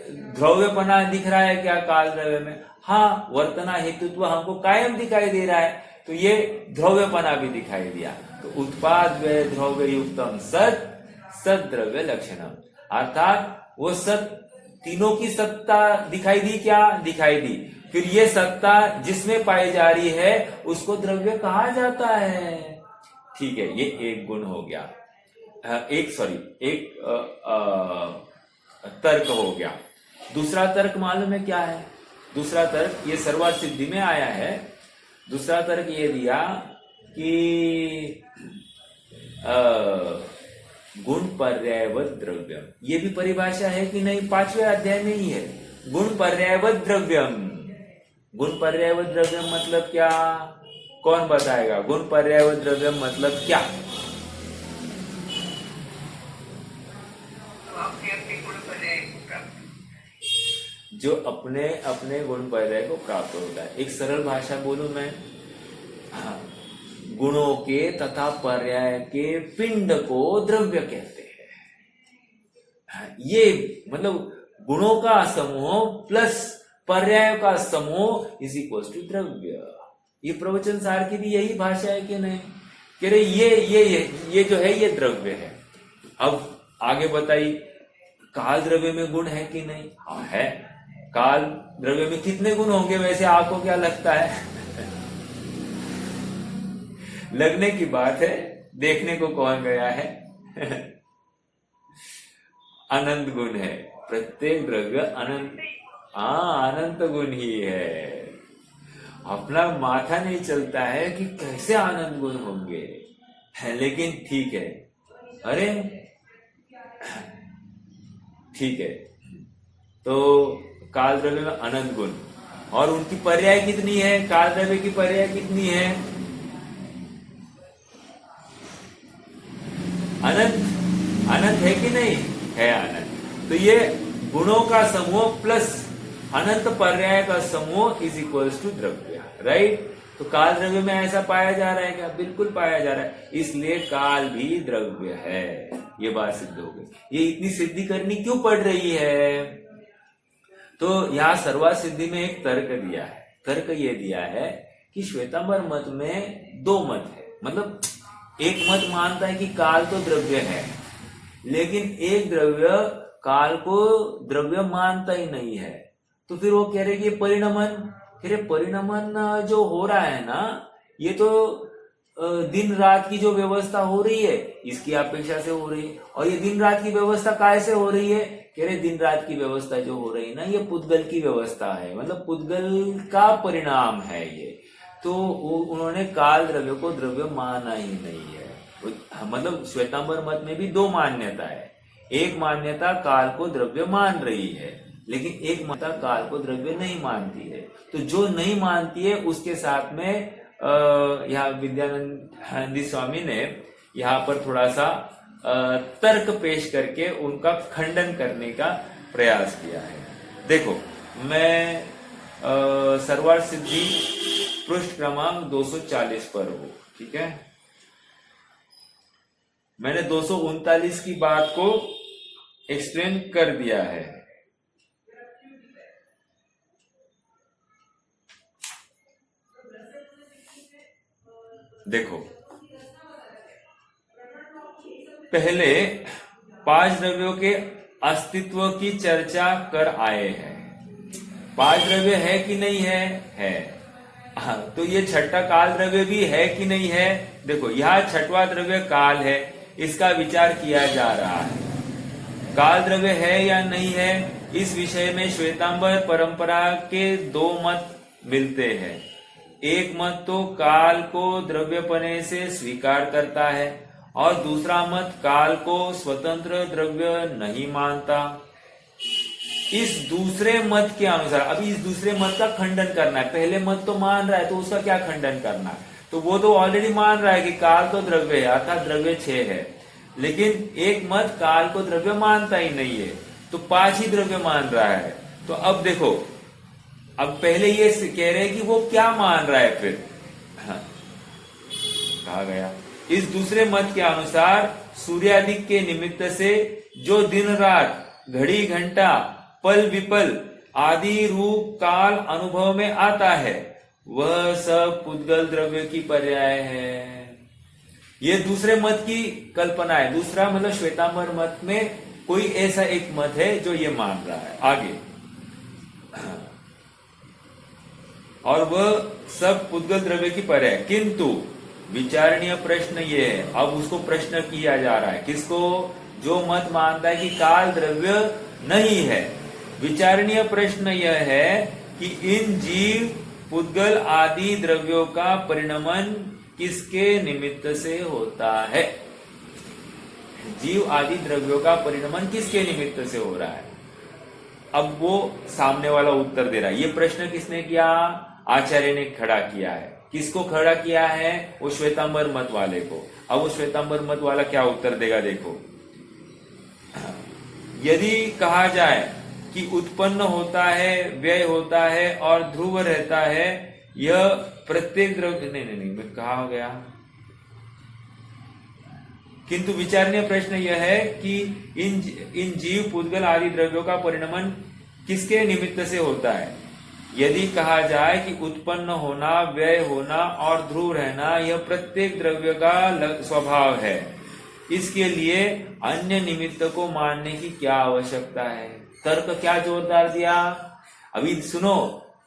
द्रव्यपना दिख रहा है क्या काल द्रव्य में, हाँ, वर्तना हेतुत्व हमको कायम दिखाई दे रहा है, तो ये द्रव्यपना भी दिखाई दिया। तो उत्पाद व्यय द्रव्य युक्तम सद्द्रव्य लक्षणम, अर्थात वो सत, तीनों की सत्ता दिखाई दी, क्या दिखाई दी। फिर ये सत्ता जिसमें पाई जा रही है उसको द्रव्य कहा जाता है, ठीक है। ये एक गुण हो गया, एक तर्क हो गया। दूसरा तर्क मालूम है क्या है, दूसरा तर्क ये सर्वार्थ सिद्धि में आया है। दूसरा तर्क ये दिया कि गुण पर्यायवत द्रव्यम, ये भी परिभाषा है कि नहीं, 5वें अध्याय में ही है। गुण पर्यायवत द्रव्यम, गुण पर्यायवत द्रव्यम मतलब क्या, कौन बताएगा, गुण पर्यायवत द्रव्यम मतलब क्या। जो अपने अपने गुण पर्याय को प्राप्त होता है। एक सरल भाषा बोलूं मैं, हाँ, गुणों के तथा पर्याय के पिंड को द्रव्य कहते हैं। हाँ, ये मतलब गुणों का समूह प्लस पर्याय का समूह इज इक्वल टू द्रव्य। ये प्रवचन सार की भी यही भाषा है कि नहीं, कह रहे ये जो है ये द्रव्य है। अब आगे बताइए, काल द्रव्य में गुण है कि नहीं, हाँ है। काल द्रव्य में कितने गुण होंगे वैसे, आपको क्या लगता है? लगने की बात है, देखने को कौन गया है? अनंत गुण है, प्रत्येक द्रव्य अनंत, अनंत गुण ही है। अपना माथा नहीं चलता है कि कैसे अनंत गुण होंगे, लेकिन ठीक है, अरे ठीक है। तो काल द्रव्य में अनंत गुण, और उनकी पर्याय कितनी है, काल द्रव्य की पर्याय कितनी है, अनंत। अनंत है कि नहीं है, अनंत। तो ये गुणों का समूह प्लस अनंत पर्याय का समूह इज इक्वल्स टू द्रव्य, राइट। तो काल द्रव्य में ऐसा पाया जा रहा है क्या, बिल्कुल पाया जा रहा है, इसलिए काल भी द्रव्य है। ये बात सिद्ध हो गई। ये इतनी सिद्धि करनी क्यों पड़ रही है, तो यहां सर्वार्थ सिद्धि में एक तर्क दिया है। तर्क ये दिया है कि श्वेतांबर मत में दो मत है, मतलब एक मत मानता है कि काल तो द्रव्य है, लेकिन एक द्रव्य काल को द्रव्य मानता ही नहीं है। तो फिर वो कह रहे कि परिणमन, कह रहे परिणमन जो हो रहा है ना, ये तो दिन रात की जो व्यवस्था हो रही है इसकी अपेक्षा से हो रही है। और ये दिन रात की व्यवस्था कैसे हो रही है, कह रहे दिन रात की व्यवस्था जो हो रही है ना, ये पुद्गल की व्यवस्था है, मतलब पुद्गल का परिणाम है ये। तो उन्होंने काल द्रव्य को द्रव्य माना ही नहीं है। मतलब श्वेतांबर मत में भी दो मान्यता है, एक मान्यता काल को द्रव्य मान रही है, लेकिन एक मान्यता काल को द्रव्य नहीं मानती है। तो जो नहीं मानती है उसके साथ में यहाँ विद्यानंद स्वामी ने यहाँ पर थोड़ा सा तर्क पेश करके उनका खंडन करने का प्रयास किया है। देखो, मैं सर्वार्थ सिद्धि पृष्ठ क्रमांक 240 पर हूं, ठीक है। मैंने 239 की बात को एक्सप्लेन कर दिया है। देखो, पहले पांच द्रव्यों के अस्तित्व की चर्चा कर आए हैं। पांच द्रव्य है कि नहीं है? है। तो ये छठा काल द्रव्य भी है कि नहीं है? देखो यह छठवां द्रव्य काल है, इसका विचार किया जा रहा है। काल द्रव्य है या नहीं है, इस विषय में श्वेतांबर परंपरा के दो मत मिलते हैं। एक मत तो काल को द्रव्यपने से स्वीकार करता है और दूसरा मत काल को स्वतंत्र द्रव्य नहीं मानता। इस दूसरे मत के अनुसार, अभी इस दूसरे मत का खंडन करना है। पहले मत तो मान रहा है तो उसका क्या खंडन करना है? तो वो तो ऑलरेडी मान रहा है कि काल तो द्रव्य है, अर्थात द्रव्य 6 है। लेकिन एक मत काल को द्रव्य मानता ही नहीं है, तो 5 ही द्रव्य मान रहा है। तो अब देखो, अब पहले ये कह रहे हैं कि वो क्या मान रहा है फिर? हाँ, कहा गया इस दूसरे मत के अनुसार सूर्यादिक के निमित्त से जो दिन रात, घड़ी घंटा, पल विपल आदि रूप काल अनुभव में आता है, वह सब पुद्गल द्रव्य की पर्याय है। ये दूसरे मत की कल्पना है। दूसरा मतलब श्वेतांबर मत में कोई ऐसा एक मत है जो ये मान रहा है। आगे, और वह सब पुद्गल द्रव्य की पर्याय। किंतु विचारणीय प्रश्न ये है, अब उसको प्रश्न किया जा रहा है। किसको? जो मत मानता है कि काल द्रव्य नहीं है। विचारणीय प्रश्न यह है कि इन जीव, पुद्गल आदि द्रव्यों का परिणमन किसके निमित्त से होता है? जीव आदि द्रव्यों का परिणमन किसके निमित्त से हो रहा है? अब वो सामने वाला उत्तर दे रहा है। ये प्रश्न किसने किया? आचार्य ने खड़ा किया है। किसको खड़ा किया है? वो श्वेतांबर मत वाले को। अब वो श्वेतांबर मत वाला क्या उत्तर देगा, देखो। यदि कहा जाए कि उत्पन्न होता है, व्यय होता है और ध्रुव रहता है, यह प्रत्येक द्रव्य नहीं, मैं कहा हो गया। किंतु विचारणीय प्रश्न यह है कि इन जीव, पुद्गल आदि द्रव्यों का परिणमन किसके निमित्त से होता है? यदि कहा जाए कि उत्पन्न होना, व्यय होना और ध्रुव रहना यह प्रत्येक द्रव्य का स्वभाव है, इसके लिए अन्य निमित्त को मानने की क्या आवश्यकता है? तर्क क्या जोरदार दिया। अभी सुनो,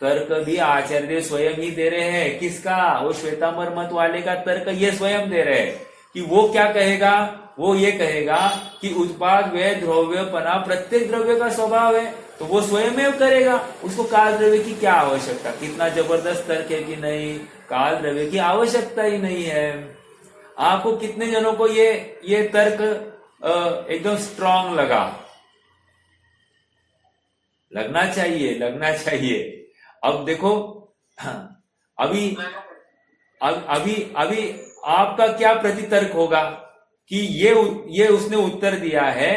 तर्क भी आचार्य स्वयं ही दे रहे हैं। किसका? वो श्वेतांबर मत वाले का तर्क ये स्वयं दे रहे हैं कि वो क्या कहेगा? वो ये कहेगा कि उत्पाद, व्यय, द्रव्यपना प्रत्येक द्रव्य का स्वभाव है, तो वो स्वयं करेगा। उसको काल द्रव्य की क्या आवश्यकता? कितना जबरदस्त तर्क है कि नहीं, काल द्रव्य की आवश्यकता ही नहीं है। आपको कितने जनों को ये तर्क एकदम स्ट्रांग लगना चाहिए। अब देखो, अभी आपका क्या प्रतितर्क होगा कि ये उसने उत्तर दिया है,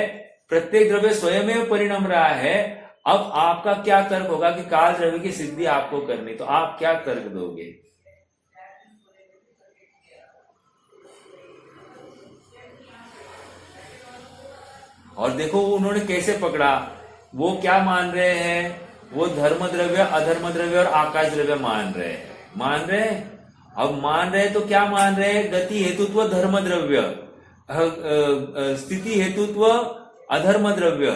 प्रत्येक द्रव्य स्वयं में परिणम रहा है। अब आपका क्या तर्क होगा कि काल द्रव्य की सिद्धि आपको करनी, तो आप क्या तर्क दोगे? और देखो उन्होंने कैसे पकड़ा। वो क्या मान रहे हैं? वो धर्म द्रव्य, अधर्म द्रव्य और आकाश द्रव्य मान रहे हैं। अब मान रहे तो क्या मान रहे हैं? गति हेतुत्व धर्म द्रव्य, स्थिति हेतुत्व अधर्म द्रव्य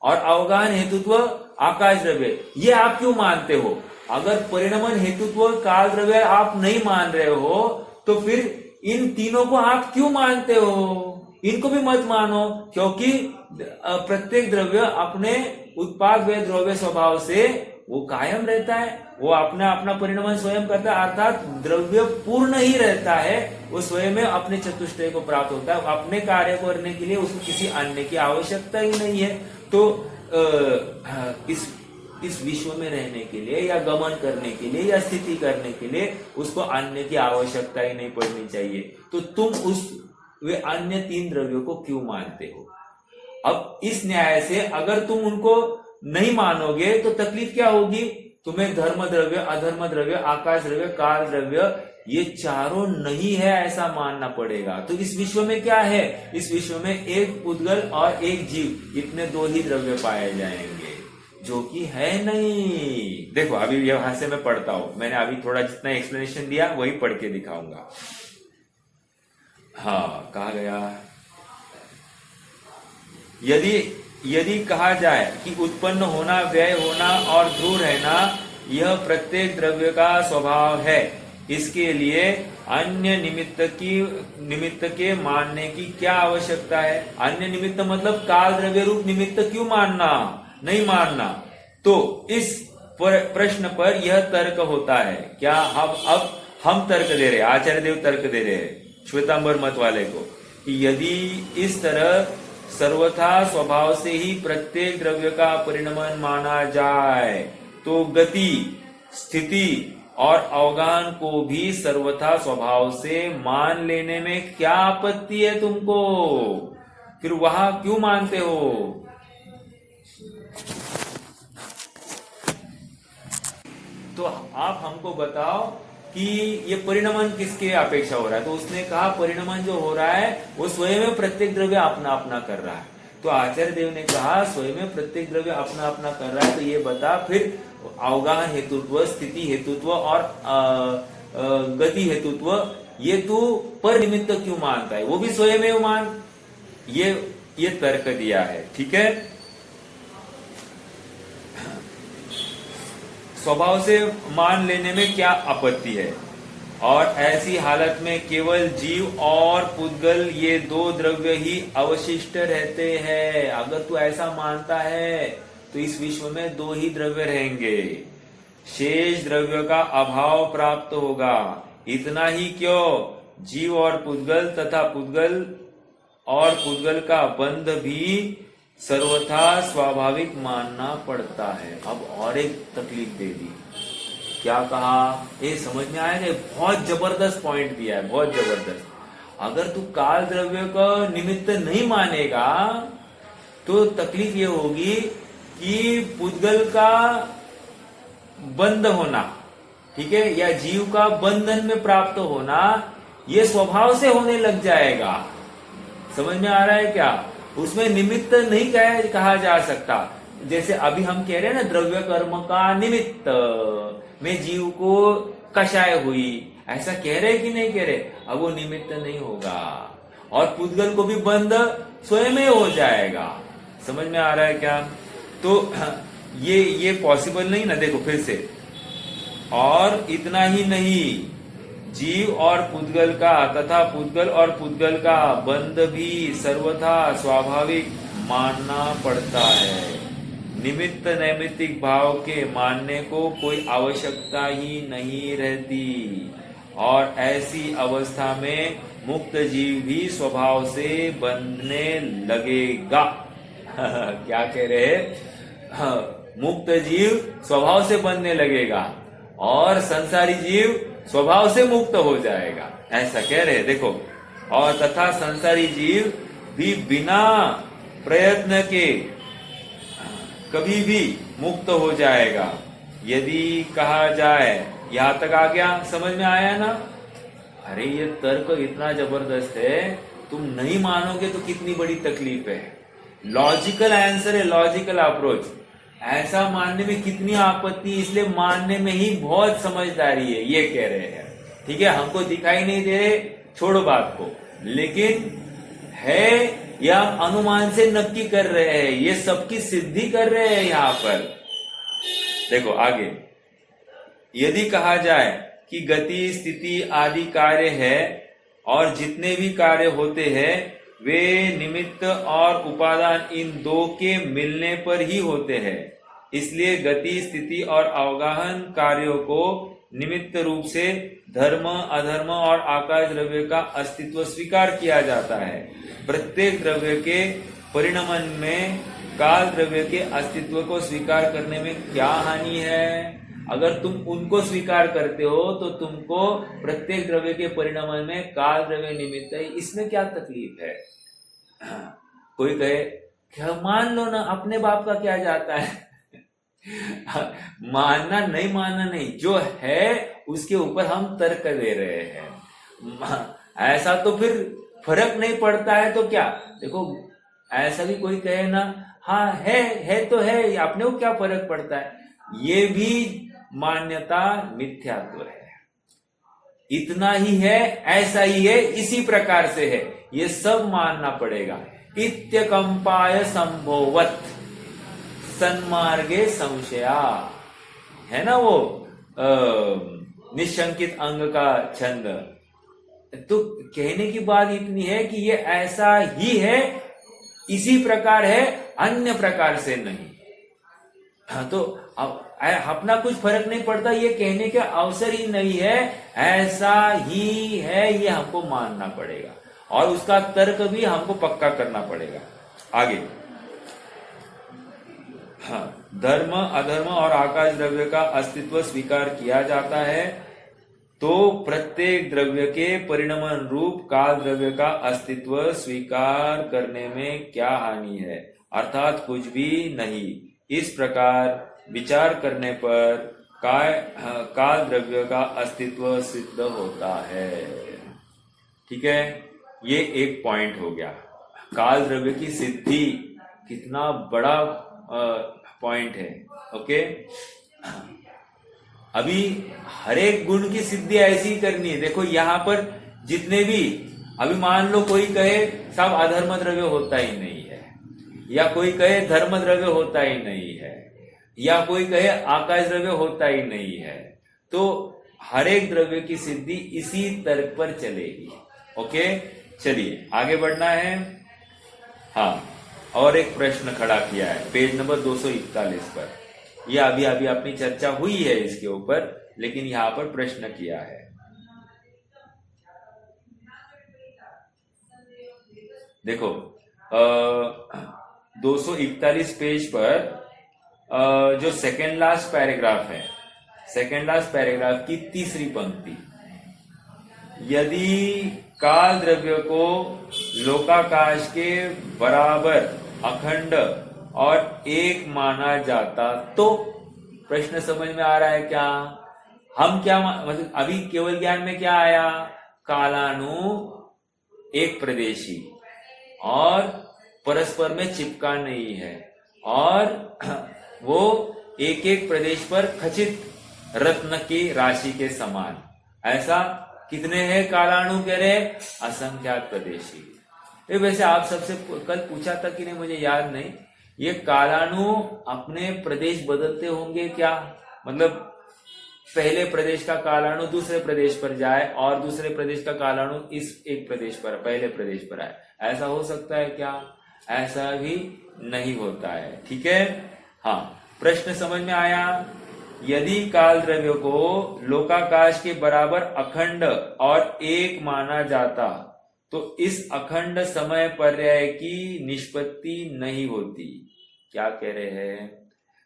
और अवगाहन हेतुत्व आकाश द्रव्य। ये आप क्यों मानते हो? अगर परिणमन हेतुत्व काल द्रव्य आप नहीं मान रहे हो, तो फिर इन तीनों को आप क्यों मानते हो? इनको भी मत मानो, क्योंकि प्रत्येक द्रव्य अपने उत्पाद, व्यय, द्रव्य स्वभाव से वो कायम रहता है। वो अपना परिणमन स्वयं करता है, अर्थात द्रव्य पूर्ण ही रहता है। वो स्वयं में अपने चतुष्टय को प्राप्त होता है। अपने कार्य को करने के लिए उसको किसी अन्य की आवश्यकता ही नहीं है। तो इस विश्व में रहने के लिए या गमन करने के लिए या स्थिति करने के लिए उसको अन्य की आवश्यकता ही नहीं पड़नी चाहिए। तो तुम वे अन्य 3 द्रव्यों को क्यों मानते हो? अब इस न्याय से अगर तुम उनको नहीं मानोगे तो तकलीफ क्या होगी? तुम्हें धर्म द्रव्य, अधर्म द्रव्य, आकाश द्रव्य, काल द्रव्य ये चारों नहीं है ऐसा मानना पड़ेगा। तो इस विश्व में क्या है? इस विश्व में एक पुद्गल और एक जीव, इतने 2 ही द्रव्य पाए जाएंगे, जो कि है नहीं। देखो अभी यहां से मैं पढ़ता हूं, मैंने अभी थोड़ा जितना एक्सप्लेनेशन दिया वही पढ़ के दिखाऊंगा। हाँ, कहा गया यदि कहा जाए कि उत्पन्न होना, व्यय होना और ध्रुव रहना यह प्रत्येक द्रव्य का स्वभाव है, इसके लिए अन्य निमित्त के मानने की क्या आवश्यकता है? अन्य निमित्त मतलब काल द्रव्य रूप निमित्त क्यों मानना, नहीं मानना? तो इस प्रश्न पर यह तर्क होता है। क्या अब हम तर्क दे रहे, आचार्य देव तर्क दे रहे हैं श्वेतांबर मत वाले को, कि यदि इस तरह सर्वथा स्वभाव से ही प्रत्येक द्रव्य का परिणमन माना जाए तो गति, स्थिति और अवगाहन को भी सर्वथा स्वभाव से मान लेने में क्या आपत्ति है तुमको? फिर वहां क्यों मानते हो? तो आप हमको बताओ कि ये परिणमन किसके अपेक्षा हो रहा है? तो उसने कहा परिणमन जो हो रहा है वो स्वयं में प्रत्येक द्रव्य अपना अपना कर रहा है। तो आचार्य देव ने कहा स्वयं में प्रत्येक द्रव्य अपना अपना कर रहा है, तो ये बता फिर अवगाहन हेतुत्व, स्थिति हेतुत्व और गति हेतुत्व ये तू पर निमित्त क्यों मानता है? वो भी स्वयं में मान। ये तर्क दिया है, ठीक है। स्वभाव से मान लेने में क्या आपत्ति है? और ऐसी हालत में केवल जीव और पुद्गल ये दो द्रव्य ही अवशिष्ट रहते हैं। अगर तू ऐसा मानता है तो इस विश्व में दो ही द्रव्य रहेंगे, शेष द्रव्य का अभाव प्राप्त होगा। इतना ही क्यों, जीव और पुद्गल तथा पुद्गल और पुद्गल का बंध भी सर्वथा स्वाभाविक मानना पड़ता है। अब और एक तकलीफ दे दी। क्या कहा? ये समझ में आया? बहुत जबरदस्त पॉइंट दिया है, बहुत जबरदस्त। अगर तू काल द्रव्य का निमित्त नहीं मानेगा तो तकलीफ ये होगी कि पुद्गल का बंध होना, ठीक है, या जीव का बंधन में प्राप्त होना ये स्वभाव से होने लग जाएगा। समझ में आ रहा है क्या? उसमें निमित्त नहीं कहा जा सकता। जैसे अभी हम कह रहे हैं ना, द्रव्य कर्म का निमित्त में जीव को कषाय हुई, ऐसा कह रहे कि नहीं कह रहे? अब वो निमित्त नहीं होगा और पुद्गल को भी बंध स्वयं में हो जाएगा। समझ में आ रहा है क्या? तो ये पॉसिबल नहीं ना। देखो फिर से, और इतना ही नहीं, जीव और पुद्गल का तथा पुद्गल और पुद्गल का बंध भी सर्वथा स्वाभाविक मानना पड़ता है। निमित्त नैमित्तिक भाव के मानने को कोई आवश्यकता ही नहीं रहती। और ऐसी अवस्था में मुक्त जीव भी स्वभाव से बंधने लगेगा। क्या कह रहे हैं? मुक्त जीव स्वभाव से बंधने लगेगा और संसारी जीव स्वभाव से मुक्त हो जाएगा, ऐसा कह रहे हैं। देखो, और तथा संसारी जीव भी बिना प्रयत्न के कभी भी मुक्त हो जाएगा। यदि कहा जाए, यहां तक आ गया, समझ में आया ना? अरे ये तर्क इतना जबरदस्त है, तुम नहीं मानोगे तो कितनी बड़ी तकलीफ है। लॉजिकल आंसर है, लॉजिकल अप्रोच। ऐसा मानने में कितनी आपत्ति, इसलिए मानने में ही बहुत समझदारी है, ये कह रहे हैं। ठीक है, हमको दिखाई नहीं दे रहे, छोड़ो बात को, लेकिन है या अनुमान से नक्की कर रहे हैं, ये सबकी सिद्धि कर रहे हैं यहां पर। देखो आगे, यदि कहा जाए कि गति, स्थिति आदि कार्य है और जितने भी कार्य होते हैं वे निमित्त और उपादान इन दो के मिलने पर ही होते हैं, इसलिए गति, स्थिति और अवगाहन कार्यों को निमित्त रूप से धर्म, अधर्म और आकाश द्रव्य का अस्तित्व स्वीकार किया जाता है। प्रत्येक द्रव्य के परिणमन में काल द्रव्य के अस्तित्व को स्वीकार करने में क्या हानि है? अगर तुम उनको स्वीकार करते हो तो तुमको प्रत्येक द्रव्य के परिणमन में काल द्रव्य निमित्त है, इसमें क्या तकलीफ है? कोई कहे क्या, मान लो ना, अपने बाप का क्या जाता है? मानना नहीं मानना नहीं, जो है उसके ऊपर हम तर्क दे रहे हैं। ऐसा तो फिर फर्क नहीं पड़ता है तो क्या? देखो ऐसा भी कोई कहे ना, हाँ है तो है, अपने को क्या फर्क पड़ता है, ये भी मान्यता मिथ्यात्व है। इतना ही है, ऐसा ही है, इसी प्रकार से है, ये सब मानना पड़ेगा। इत्यकंपाय संभोवत सन्मार्गे संशया, है ना वो निशंकित अंग का छंद। तो कहने की बात इतनी है कि ये ऐसा ही है, इसी प्रकार है, अन्य प्रकार से नहीं। हाँ, तो अपना कुछ फर्क नहीं पड़ता, ये कहने का अवसर ही नहीं है, ऐसा ही है, ये हमको मानना पड़ेगा और उसका तर्क भी हमको पक्का करना पड़ेगा। आगे, हाँ, धर्म अधर्म और आकाश द्रव्य का अस्तित्व स्वीकार किया जाता है तो प्रत्येक द्रव्य के परिणमन रूप काल द्रव्य का अस्तित्व स्वीकार करने में क्या हानि है, अर्थात कुछ भी नहीं। इस प्रकार विचार करने पर काल द्रव्य का अस्तित्व सिद्ध होता है। ठीक है, ये एक पॉइंट हो गया। काल द्रव्य की सिद्धि कितना बड़ा पॉइंट है। ओके, अभी हर एक गुण की सिद्धि ऐसी ही करनी है। देखो यहाँ पर जितने भी, अभी मान लो कोई कहे सब अधर्म द्रव्य होता ही नहीं है, या कोई कहे धर्म द्रव्य होता ही नहीं है, या कोई कहे आकाश द्रव्य होता ही नहीं है, तो हर एक द्रव्य की सिद्धि इसी तर्क पर चलेगी। ओके, चलिए आगे बढ़ना है। हाँ, और एक प्रश्न खड़ा किया है पेज नंबर 241 पर। यह अभी अभी अपनी चर्चा हुई है इसके ऊपर, लेकिन यहां पर प्रश्न किया है। देखो 241 पेज पर जो सेकेंड लास्ट पैराग्राफ है, सेकेंड लास्ट पैराग्राफ की तीसरी पंक्ति, यदि काल द्रव्य को लोकाकाश के बराबर अखंड और एक माना जाता तो, प्रश्न समझ में आ रहा है क्या? हम क्या मतलब अभी केवल ज्ञान में क्या आया? कालानु एक प्रदेशी और परस्पर में चिपका नहीं है, और वो एक एक प्रदेश पर खचित रत्न की राशि के समान। ऐसा कितने हैं कालाणु? कह रहे असंख्यात प्रदेशी। ये वैसे आप सबसे कल पूछा था कि नहीं, मुझे याद नहीं, ये कालाणु अपने प्रदेश बदलते होंगे क्या? मतलब पहले प्रदेश का कालाणु दूसरे प्रदेश पर जाए और दूसरे प्रदेश का कालाणु इस एक प्रदेश पर, पहले प्रदेश पर आए, ऐसा हो सकता है क्या? ऐसा भी नहीं होता है। ठीक है, हाँ, प्रश्न समझ में आया? यदि काल द्रव्य को लोकाकाश के बराबर अखंड और एक माना जाता तो इस अखंड समय पर्याय की निष्पत्ति नहीं होती। क्या कह रहे हैं?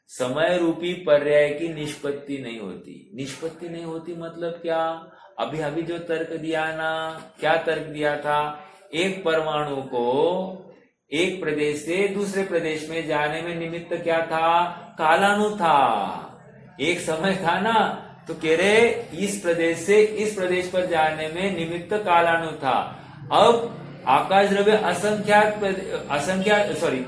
समय रूपी पर्याय की निष्पत्ति नहीं होती। निष्पत्ति नहीं होती मतलब क्या? अभी अभी जो तर्क दिया ना, क्या तर्क दिया था? एक परमाणु को एक प्रदेश से दूसरे प्रदेश में जाने में निमित्त क्या था? कालाणु था। एक समय था ना, तो कह रहे इस प्रदेश से इस प्रदेश पर जाने में निमित्त कालाणु था। अब आकाश द्रव्य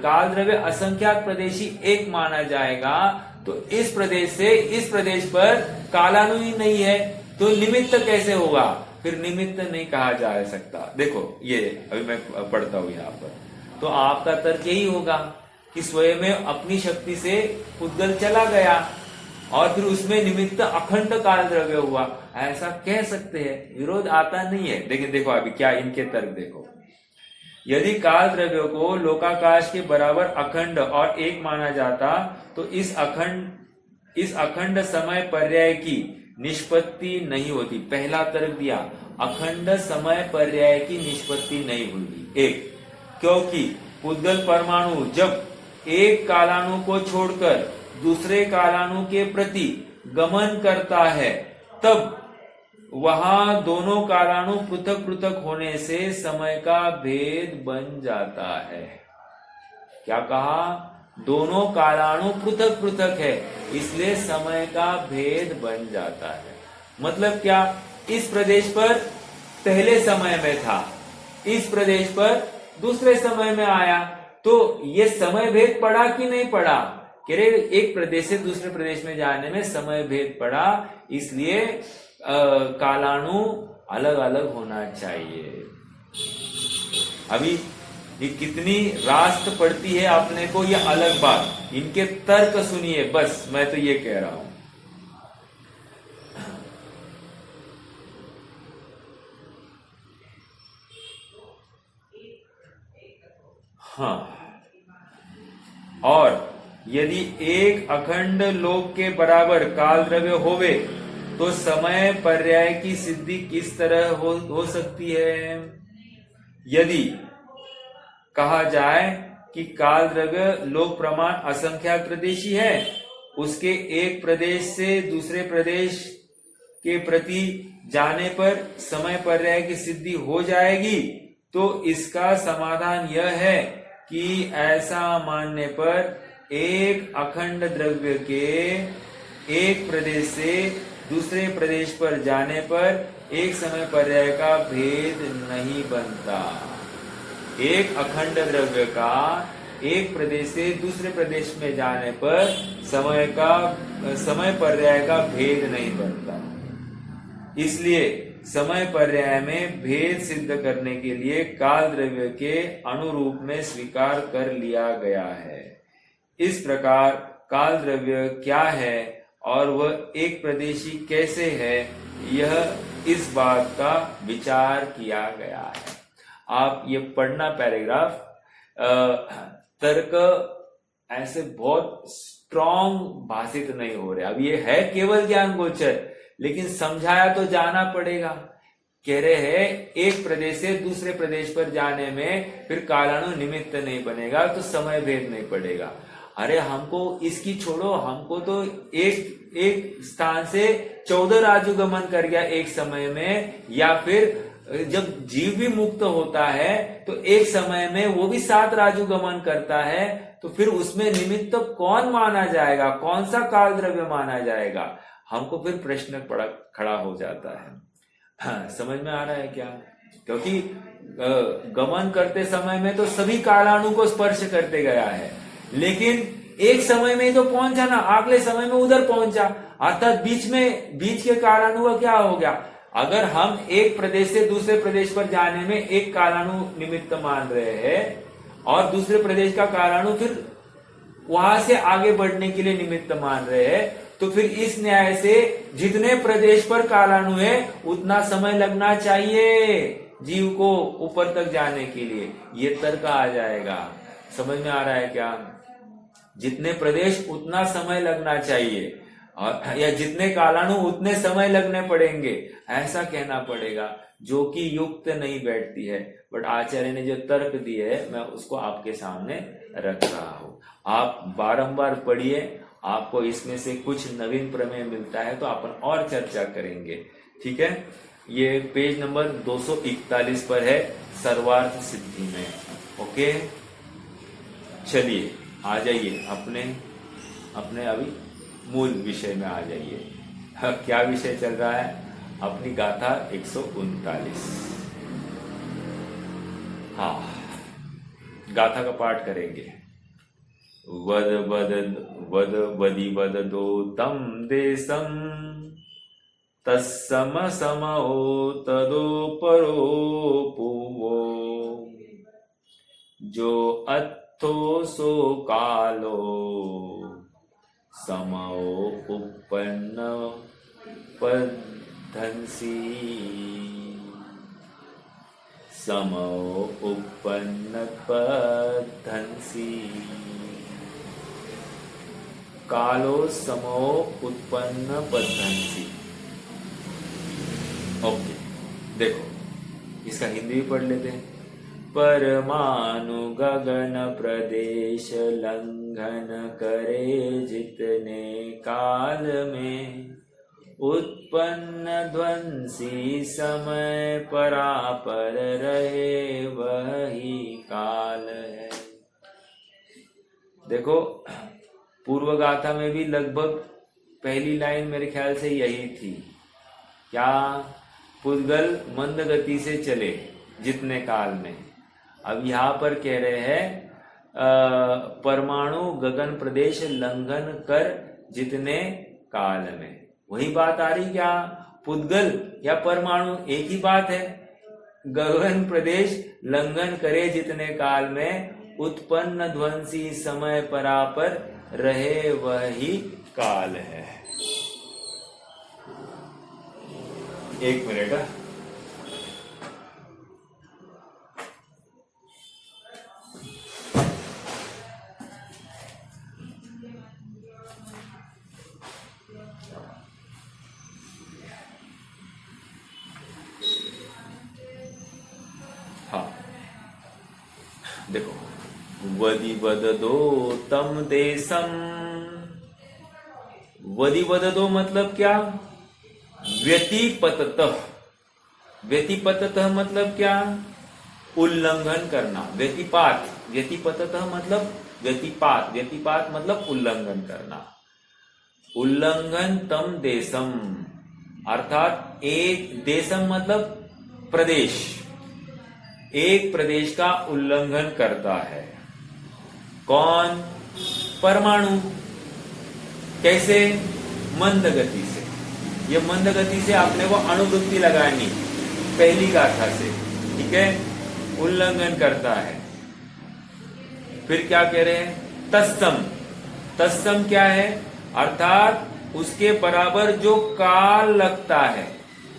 काल द्रव्य असंख्यात प्रदेशी एक माना जाएगा, तो इस प्रदेश से इस प्रदेश पर कालाणु ही नहीं है, तो निमित्त कैसे होगा? फिर निमित्त नहीं कहा जा सकता। देखो ये अभी मैं पढ़ता हूं यहाँ पर, तो आपका तर्क यही होगा कि स्वयं में अपनी शक्ति से उद्गल चला गया और फिर उसमें निमित्त अखंड काल द्रव्य हुआ, ऐसा कह सकते हैं, विरोध आता नहीं है। लेकिन देखो अभी क्या इनके तर्क देखो, यदि काल द्रव्य को लोकाकाश के बराबर अखंड और एक माना जाता तो इस अखंड समय पर्याय की निष्पत्ति नहीं होती। पहला तर्क दिया, अखंड समय पर्याय की निष्पत्ति नहीं होगी। एक, क्योंकि उद्गल परमाणु जब एक कालाणु को छोड़कर दूसरे कालाणु के प्रति गमन करता है, तब वहां दोनों कालाणु पृथक पृथक होने से समय का भेद बन जाता है। क्या कहा? दोनों कालाणु पृथक पृथक है, इसलिए समय का भेद बन जाता है। मतलब क्या? इस प्रदेश पर पहले समय में था, इस प्रदेश पर दूसरे समय में आया, तो ये समय भेद पड़ा कि नहीं पड़ा? कह रहे एक प्रदेश से दूसरे प्रदेश में जाने में समय भेद पड़ा, इसलिए कालाणु अलग अलग होना चाहिए। अभी ये कितनी रास्त पड़ती है अपने को, ये अलग बात। इनके तर्क सुनिए, बस मैं तो ये कह रहा हूं। हाँ, और यदि एक अखंड लोक के बराबर काल द्रव्य होवे तो समय पर्याय की सिद्धि किस तरह हो सकती है? यदि कहा जाए कि काल द्रव्य लोक प्रमाण असंख्यात प्रदेशी है, उसके एक प्रदेश से दूसरे प्रदेश के प्रति जाने पर समय पर्याय की सिद्धि हो जाएगी, तो इसका समाधान यह है कि ऐसा मानने पर एक अखंड द्रव्य के एक प्रदेश से दूसरे प्रदेश पर जाने पर एक समय पर्याय का भेद नहीं बनता। एक अखंड द्रव्य का एक प्रदेश से दूसरे प्रदेश में जाने पर समय पर्याय का भेद नहीं बनता। इसलिए समय पर्याय में भेद सिद्ध करने के लिए काल द्रव्य के अनुरूप में स्वीकार कर लिया गया है। इस प्रकार काल द्रव्य क्या है और वह एक प्रदेशी कैसे है, यह इस बात का विचार किया गया है। आप ये पढ़ना पैराग्राफ। तर्क ऐसे बहुत स्ट्रॉन्ग भाषित नहीं हो रहे। अब ये है केवल ज्ञान गोचर, लेकिन समझाया तो जाना पड़ेगा। कह रहे हैं एक प्रदेश से दूसरे प्रदेश पर जाने में फिर कालानु निमित्त नहीं बनेगा तो समय भेद नहीं पड़ेगा। अरे हमको इसकी छोड़ो, हमको तो एक स्थान से 14 राजु गमन कर गया एक समय में, या फिर जब जीव भी मुक्त होता है तो एक समय में वो भी 7 राजु गमन करता है, तो फिर उसमें निमित्त कौन माना जाएगा, कौन सा काल द्रव्य माना जाएगा? हमको फिर प्रश्न खड़ा हो जाता है। हाँ, समझ में आ रहा है क्या? क्योंकि गमन करते समय में तो सभी कालाणु को स्पर्श करते गया है, लेकिन एक समय में तो पहुंचा ना, अगले समय में उधर पहुंचा, अर्थात बीच के कालाणु का क्या हो गया? अगर हम एक प्रदेश से दूसरे प्रदेश पर जाने में एक कालाणु निमित्त मान रहे हैं और दूसरे प्रदेश का कालाणु फिर वहां से आगे बढ़ने के लिए निमित्त मान रहे हैं, तो फिर इस न्याय से जितने प्रदेश पर कालाणु है उतना समय लगना चाहिए जीव को ऊपर तक जाने के लिए। ये तर्क आ जाएगा। समझ में आ रहा है क्या? जितने प्रदेश उतना समय लगना चाहिए, और या जितने कालाणु उतने समय लगने पड़ेंगे, ऐसा कहना पड़ेगा, जो कि युक्त नहीं बैठती है। बट आचार्य ने जो तर्क दिए है मैं उसको आपके सामने रख रहा हूं। आप बारंबार पढ़िए, आपको इसमें से कुछ नवीन प्रमेय मिलता है तो अपन और चर्चा करेंगे। ठीक है, ये पेज नंबर 241 पर है, सर्वार्थ सिद्धि में। ओके, चलिए आ जाइए अपने अभी मूल विषय में आ जाइए। क्या विषय चल रहा है? अपनी गाथा 139। हाँ, गाथा का पाठ करेंगे। वद दो तम देशम तत्सम समो तदो परो पूवो जो अत्थो सो कालो समो उपन्न पद्धंसी समो उपन्न पद्धंसी। कालो समो उत्पन्न पद्धंसी। ओके, देखो इसका हिंदी भी पढ़ लेते हैं। परमाणु गगन प्रदेश लंघन करे जितने काल में उत्पन्न ध्वंसी समय परापर रहे वही काल है। देखो पूर्व गाथा में भी लगभग पहली लाइन मेरे ख्याल से यही थी, क्या पुद्गल मंद गति से चले जितने काल में। अब यहाँ पर कह रहे हैं परमाणु गगन प्रदेश लंघन कर जितने काल में। वही बात आ रही क्या? पुद्गल या परमाणु एक ही बात है। गगन प्रदेश लंघन करे जितने काल में, उत्पन्न ध्वंसी समय परापर रहे वही काल है। एक मिनट। हाँ देखो, वदि वददो तम देशम। वदि वददो मतलब क्या? व्यतिपततः। व्यतिपततः मतलब क्या? उल्लंघन करना। व्यतिपात, व्यतिपततः मतलब व्यतिपात, व्यतिपात मतलब उल्लंघन करना। उल्लंघन तम देशम अर्थात एक, देशम मतलब प्रदेश, एक प्रदेश का उल्लंघन करता है। कौन? परमाणु। कैसे? मंद गति से। ये मंद गति से आपने वो अणुवृत्ति लगानी पहली गाथा से, ठीक है? उल्लंघन करता है। फिर क्या कह रहे हैं? तत्सम। तत्सम क्या है? अर्थात उसके बराबर जो काल लगता है,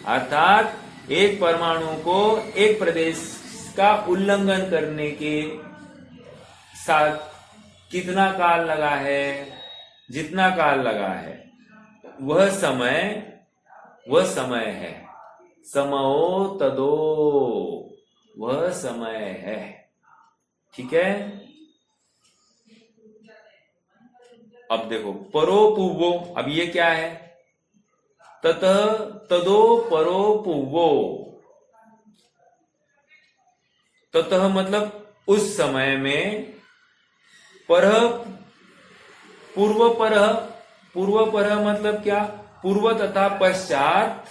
अर्थात एक परमाणु को एक प्रदेश का उल्लंघन करने के साथ कितना काल लगा है, जितना काल लगा है वह समय है। समओ तदो, वह समय है। ठीक है? अब देखो, परो पूर्वो, अब ये क्या है? ततः तदो परो पूर्वो। ततः मतलब उस समय में, परः पूर्व परः, पूर्व परः मतलब क्या? पूर्व तथा पश्चात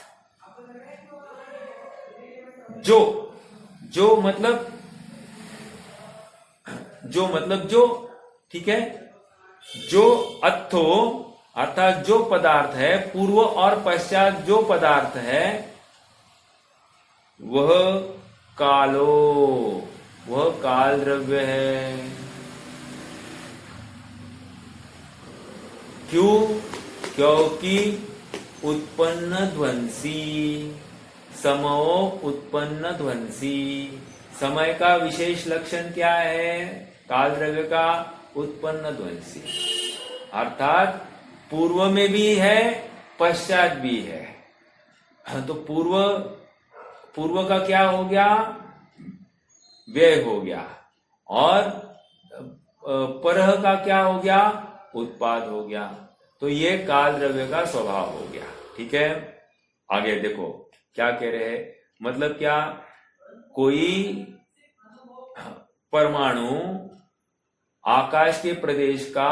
जो मतलब जो, ठीक है? जो अथो अर्थात जो पदार्थ है, पूर्व और पश्चात जो पदार्थ है, वह कालो, वह काल द्रव्य है। क्यों? क्योंकि उत्पन्न ध्वंसी, समओ उत्पन्न ध्वंसी। समय का विशेष लक्षण क्या है? काल द्रव्य का उत्पन्न ध्वंसी, अर्थात पूर्व में भी है, पश्चात भी है। तो पूर्व का क्या हो गया? व्यय हो गया। और परह का क्या हो गया? उत्पाद हो गया। तो ये काल द्रव्य का स्वभाव हो गया। ठीक है? आगे देखो क्या कह रहे हैं, मतलब क्या? कोई परमाणु आकाश के प्रदेश का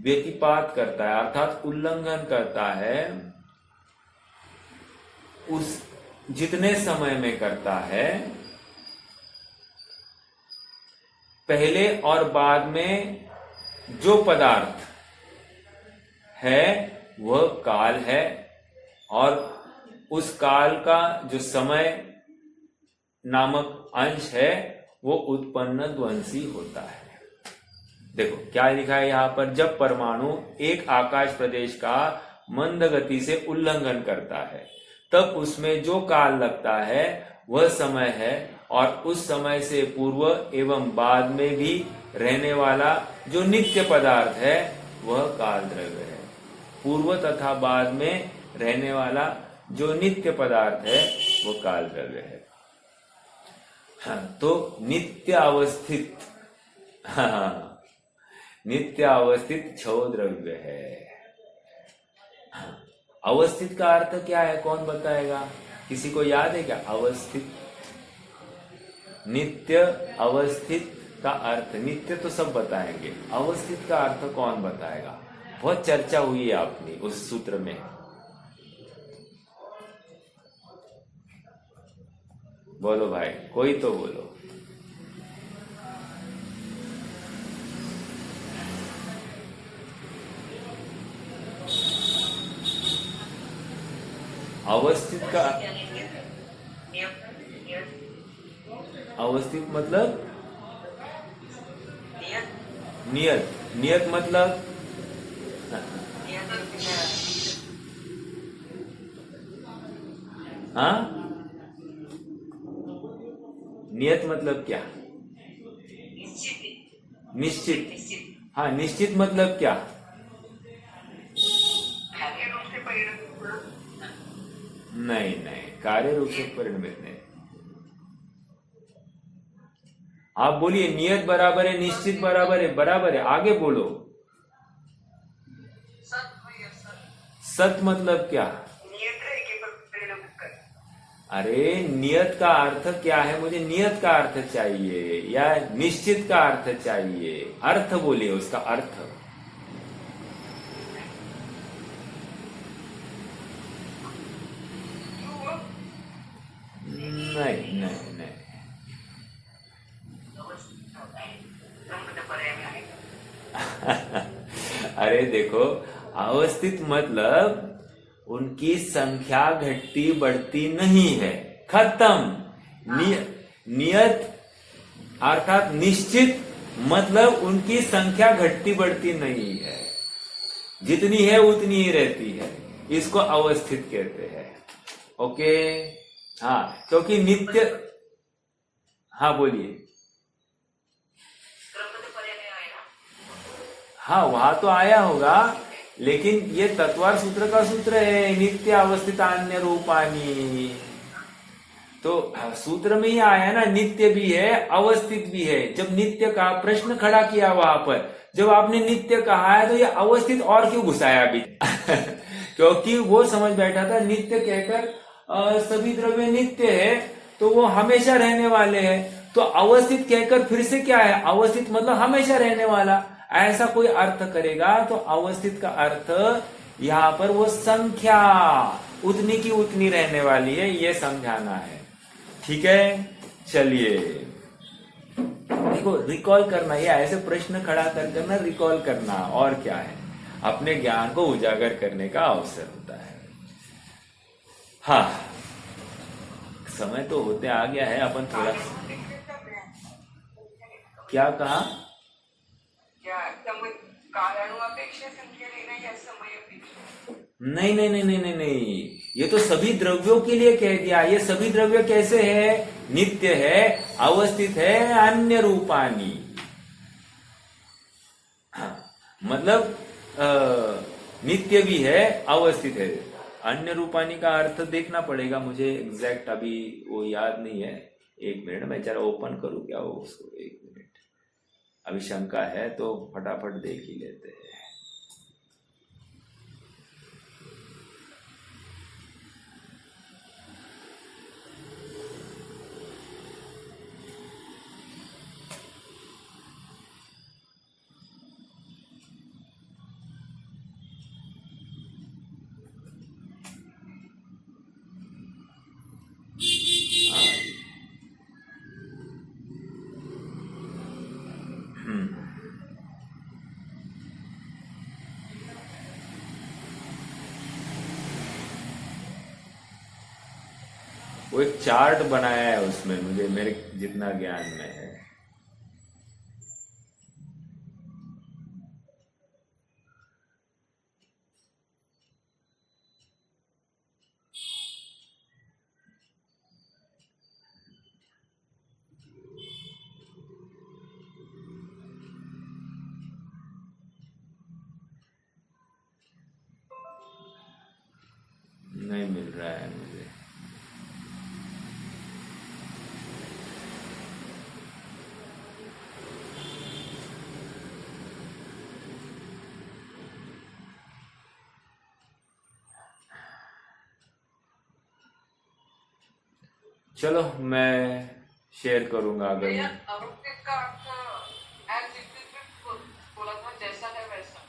व्यतिपात करता है, अर्थात उल्लंघन करता है, उस जितने समय में करता है, पहले और बाद में जो पदार्थ है वह काल है, और उस काल का जो समय नामक अंश है वो उत्पन्न ध्वंसी होता है। देखो क्या लिखा है यहां पर, जब परमाणु एक आकाश प्रदेश का मंद गति से उल्लंघन करता है, तब उसमें जो काल लगता है वह समय है, और उस समय से पूर्व एवं बाद में भी रहने वाला जो नित्य पदार्थ है वह काल द्रव्य है। पूर्व तथा बाद में रहने वाला जो नित्य पदार्थ है वो काल द्रव्य है। हाँ, तो नित्य अवस्थित, हाँ, नित्य अवस्थित क्षौ द्रव्य है। हाँ, अवस्थित का अर्थ क्या है? कौन बताएगा? किसी को याद है क्या? अवस्थित, नित्य अवस्थित का अर्थ, नित्य तो सब बताएंगे, अवस्थित का अर्थ कौन बताएगा? बहुत चर्चा हुई है आपने उस सूत्र में। बोलो भाई, कोई तो बोलो। अवस्थित का अवस्थित मतलब नियत नियत, नियत मतलब नियत और हाँ, नियत मतलब क्या? निश्चित निश्चित। निश्चित हाँ, निश्चित मतलब क्या? कार्य रूप से परिणत नहीं नहीं, कार्य रूप से परिणमित नहीं। आप बोलिए नियत बराबर है निश्चित बराबर है, बराबर है, आगे बोलो। सत मतलब क्या? नियत रह के परिणमित कर अरे नियत का अर्थ क्या है? मुझे नियत का अर्थ चाहिए या निश्चित का अर्थ चाहिए? अर्थ बोलिए, उसका अर्थ। नहीं नहीं नहीं, अरे देखो, अवस्थित मतलब उनकी संख्या घटती बढ़ती नहीं है, खत्म। नियत अर्थात निश्चित मतलब उनकी संख्या घटती बढ़ती नहीं है, जितनी है उतनी ही रहती है, इसको अवस्थित कहते हैं। ओके, हाँ, क्योंकि नित्य, हाँ बोलिए। हाँ, वहां तो आया होगा, लेकिन ये तत्वार सूत्र का सूत्र है, नित्य अवस्थित अन्य रूपानी। तो सूत्र में ही आया ना, नित्य भी है अवस्थित भी है। जब नित्य का प्रश्न खड़ा किया वहां पर, जब आपने नित्य कहा है तो ये अवस्थित और क्यों घुसाया अभी? क्योंकि वो समझ बैठा था नित्य कहकर सभी द्रव्य नित्य है तो वो हमेशा रहने वाले हैं, तो अवस्थित कहकर फिर से क्या है? अवस्थित मतलब हमेशा रहने वाला, ऐसा कोई अर्थ करेगा तो अवस्थित का अर्थ यहां पर वो संख्या उतनी की उतनी रहने वाली है, ये समझाना है। ठीक है, चलिए देखो, रिकॉल करना, ये ऐसे प्रश्न खड़ा कर करना रिकॉल करना, और क्या है, अपने ज्ञान को उजागर करने का अवसर होता है। हाँ, समय तो होते आ गया है, अपन थोड़ा क्या कहा? क्या समय कालानुअपेक्षा संख्या लेना या समय अपेक्षा? नहीं नहीं नहीं नहीं नहीं नहीं, ये तो सभी द्रव्यों के लिए कह दिया। ये सभी द्रव्य कैसे है? नित्य है, अवस्थित है, अन्य रूपानी। हाँ, मतलब नित्य भी है, अवस्थित है। अन्य रूपानी का अर्थ देखना पड़ेगा मुझे, एग्जैक्ट अभी वो याद नहीं है। एक मिनट, मैं जरा ओपन करूं क्या वो उसको, एक मिनट, अभी शंका है तो फटाफट देख ही लेते हैं। वो एक चार्ट बनाया है उसमें, मुझे मेरे जितना ज्ञान में है। नहीं मिल रहा है मुझे। चलो मैं शेयर करूंगा अगर अवस्थित का अर्थ as it is बोला था, जैसा है वैसा।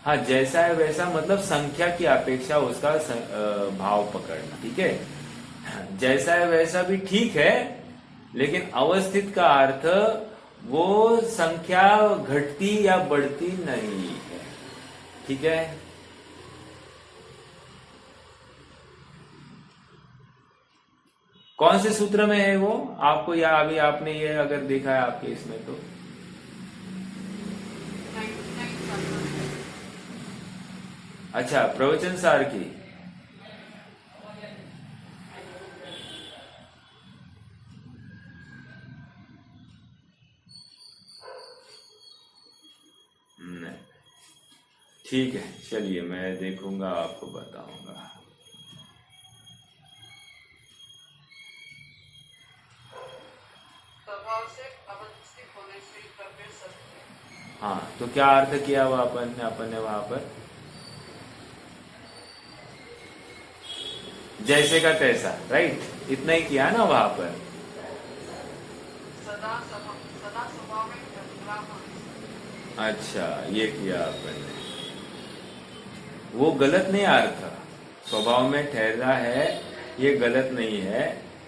हाँ, जैसा है वैसा मतलब संख्या की अपेक्षा उसका भाव पकड़ना। ठीक है, जैसा है वैसा भी ठीक है, लेकिन अवस्थित का अर्थ वो संख्या घटती या बढ़ती नहीं है। ठीक है, कौन से सूत्र में है वो आपको, या अभी आपने ये अगर देखा है आपके इसमें तो? 99 अच्छा, प्रवचन सार की। नहीं, ठीक है, चलिए मैं देखूंगा, आपको बताऊंगा। स्वभाव से अवस्थित होने से द्रव्य सत्य। हाँ, तो क्या अर्थ किया हुआ अपन ने वहां पर? जैसे का तैसा, राइट, इतना ही किया ना वहां पर। सदा स्वभाव में विराम होने से। अच्छा, ये किया अपन ने, वो गलत नहीं अर्थ, स्वभाव में ठहरा है ये गलत नहीं है,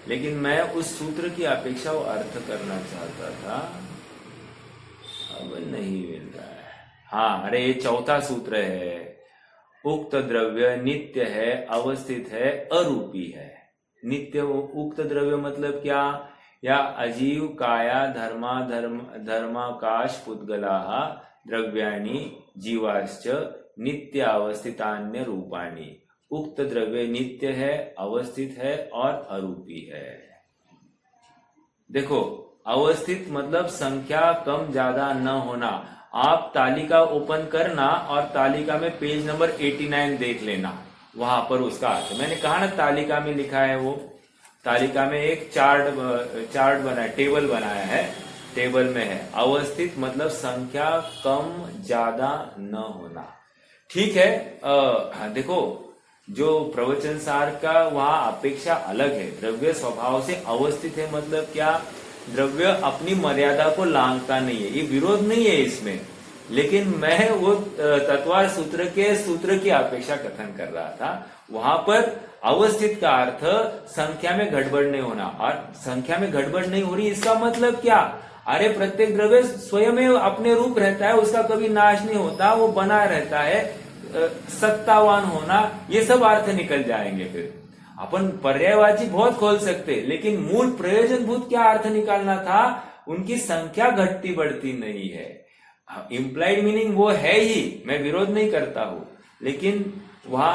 लेकिन मैं उस सूत्र की अपेक्षा वो अर्थ करना चाहता था, अब नहीं मिल रहा है। हाँ, अरे ये चौथा सूत्र है, उक्त द्रव्य नित्य है, अवस्थित है, अरूपी है। नित्य उक्त द्रव्य मतलब क्या? या अजीव काया धर्माकाश पुद्गला द्रव्याणि जीवाश्च नित्य अवस्थितान्य रूपाणि। उक्त द्रव्य नित्य है, अवस्थित है और अरूपी है। देखो, अवस्थित मतलब संख्या कम ज्यादा न होना। आप तालिका ओपन करना और तालिका में पेज नंबर 89 देख लेना, वहां पर उसका अर्थ मैंने कहा ना, तालिका में लिखा है, वो तालिका में एक चार्ट बना, टेबल बनाया है, टेबल में है अवस्थित मतलब संख्या कम ज्यादा न होना। ठीक है। देखो, जो प्रवचन सार का वहां अपेक्षा अलग है। द्रव्य स्वभाव से अवस्थित है मतलब क्या? द्रव्य अपनी मर्यादा को लांघता नहीं है, ये विरोध नहीं है इसमें, लेकिन मैं वो तत्वार सूत्र की अपेक्षा कथन कर रहा था। वहां पर अवस्थित का अर्थ संख्या में गड़बड़ नहीं होना, और संख्या में गड़बड़ नहीं हो रही इसका मतलब क्या? अरे प्रत्येक द्रव्य स्वयं में अपने रूप रहता है, उसका कभी नाश नहीं होता, वो बना रहता है, सत्तावान होना, ये सब अर्थ निकल जाएंगे। फिर अपन पर्यायवाची बहुत खोल सकते, लेकिन मूल प्रयोजनभूत क्या अर्थ निकालना था? उनकी संख्या घटती बढ़ती नहीं है। इम्प्लाइड मीनिंग वो है ही, मैं विरोध नहीं करता हूं, लेकिन वहां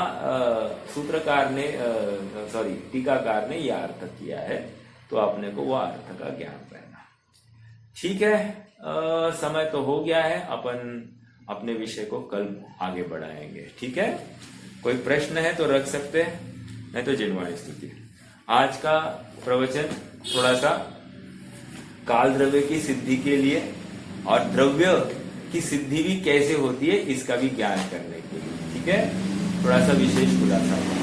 सूत्रकार ने टीकाकार ने यह अर्थ किया है, तो आपने को वह अर्थ का ज्ञान रहना। ठीक है, समय तो हो गया है, अपन अपने विषय को कल आगे बढ़ाएंगे। ठीक है, कोई प्रश्न है तो रख सकते हैं, नहीं तो जिनवाणी स्तुति। आज का प्रवचन थोड़ा सा काल द्रव्य की सिद्धि के लिए और द्रव्य की सिद्धि भी कैसे होती है इसका भी ज्ञान करने के लिए। ठीक है, थोड़ा सा विशेष खुलासा हुआ।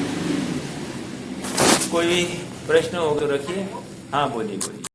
कोई प्रश्न हो तो रखिए। हाँ, बोलिए।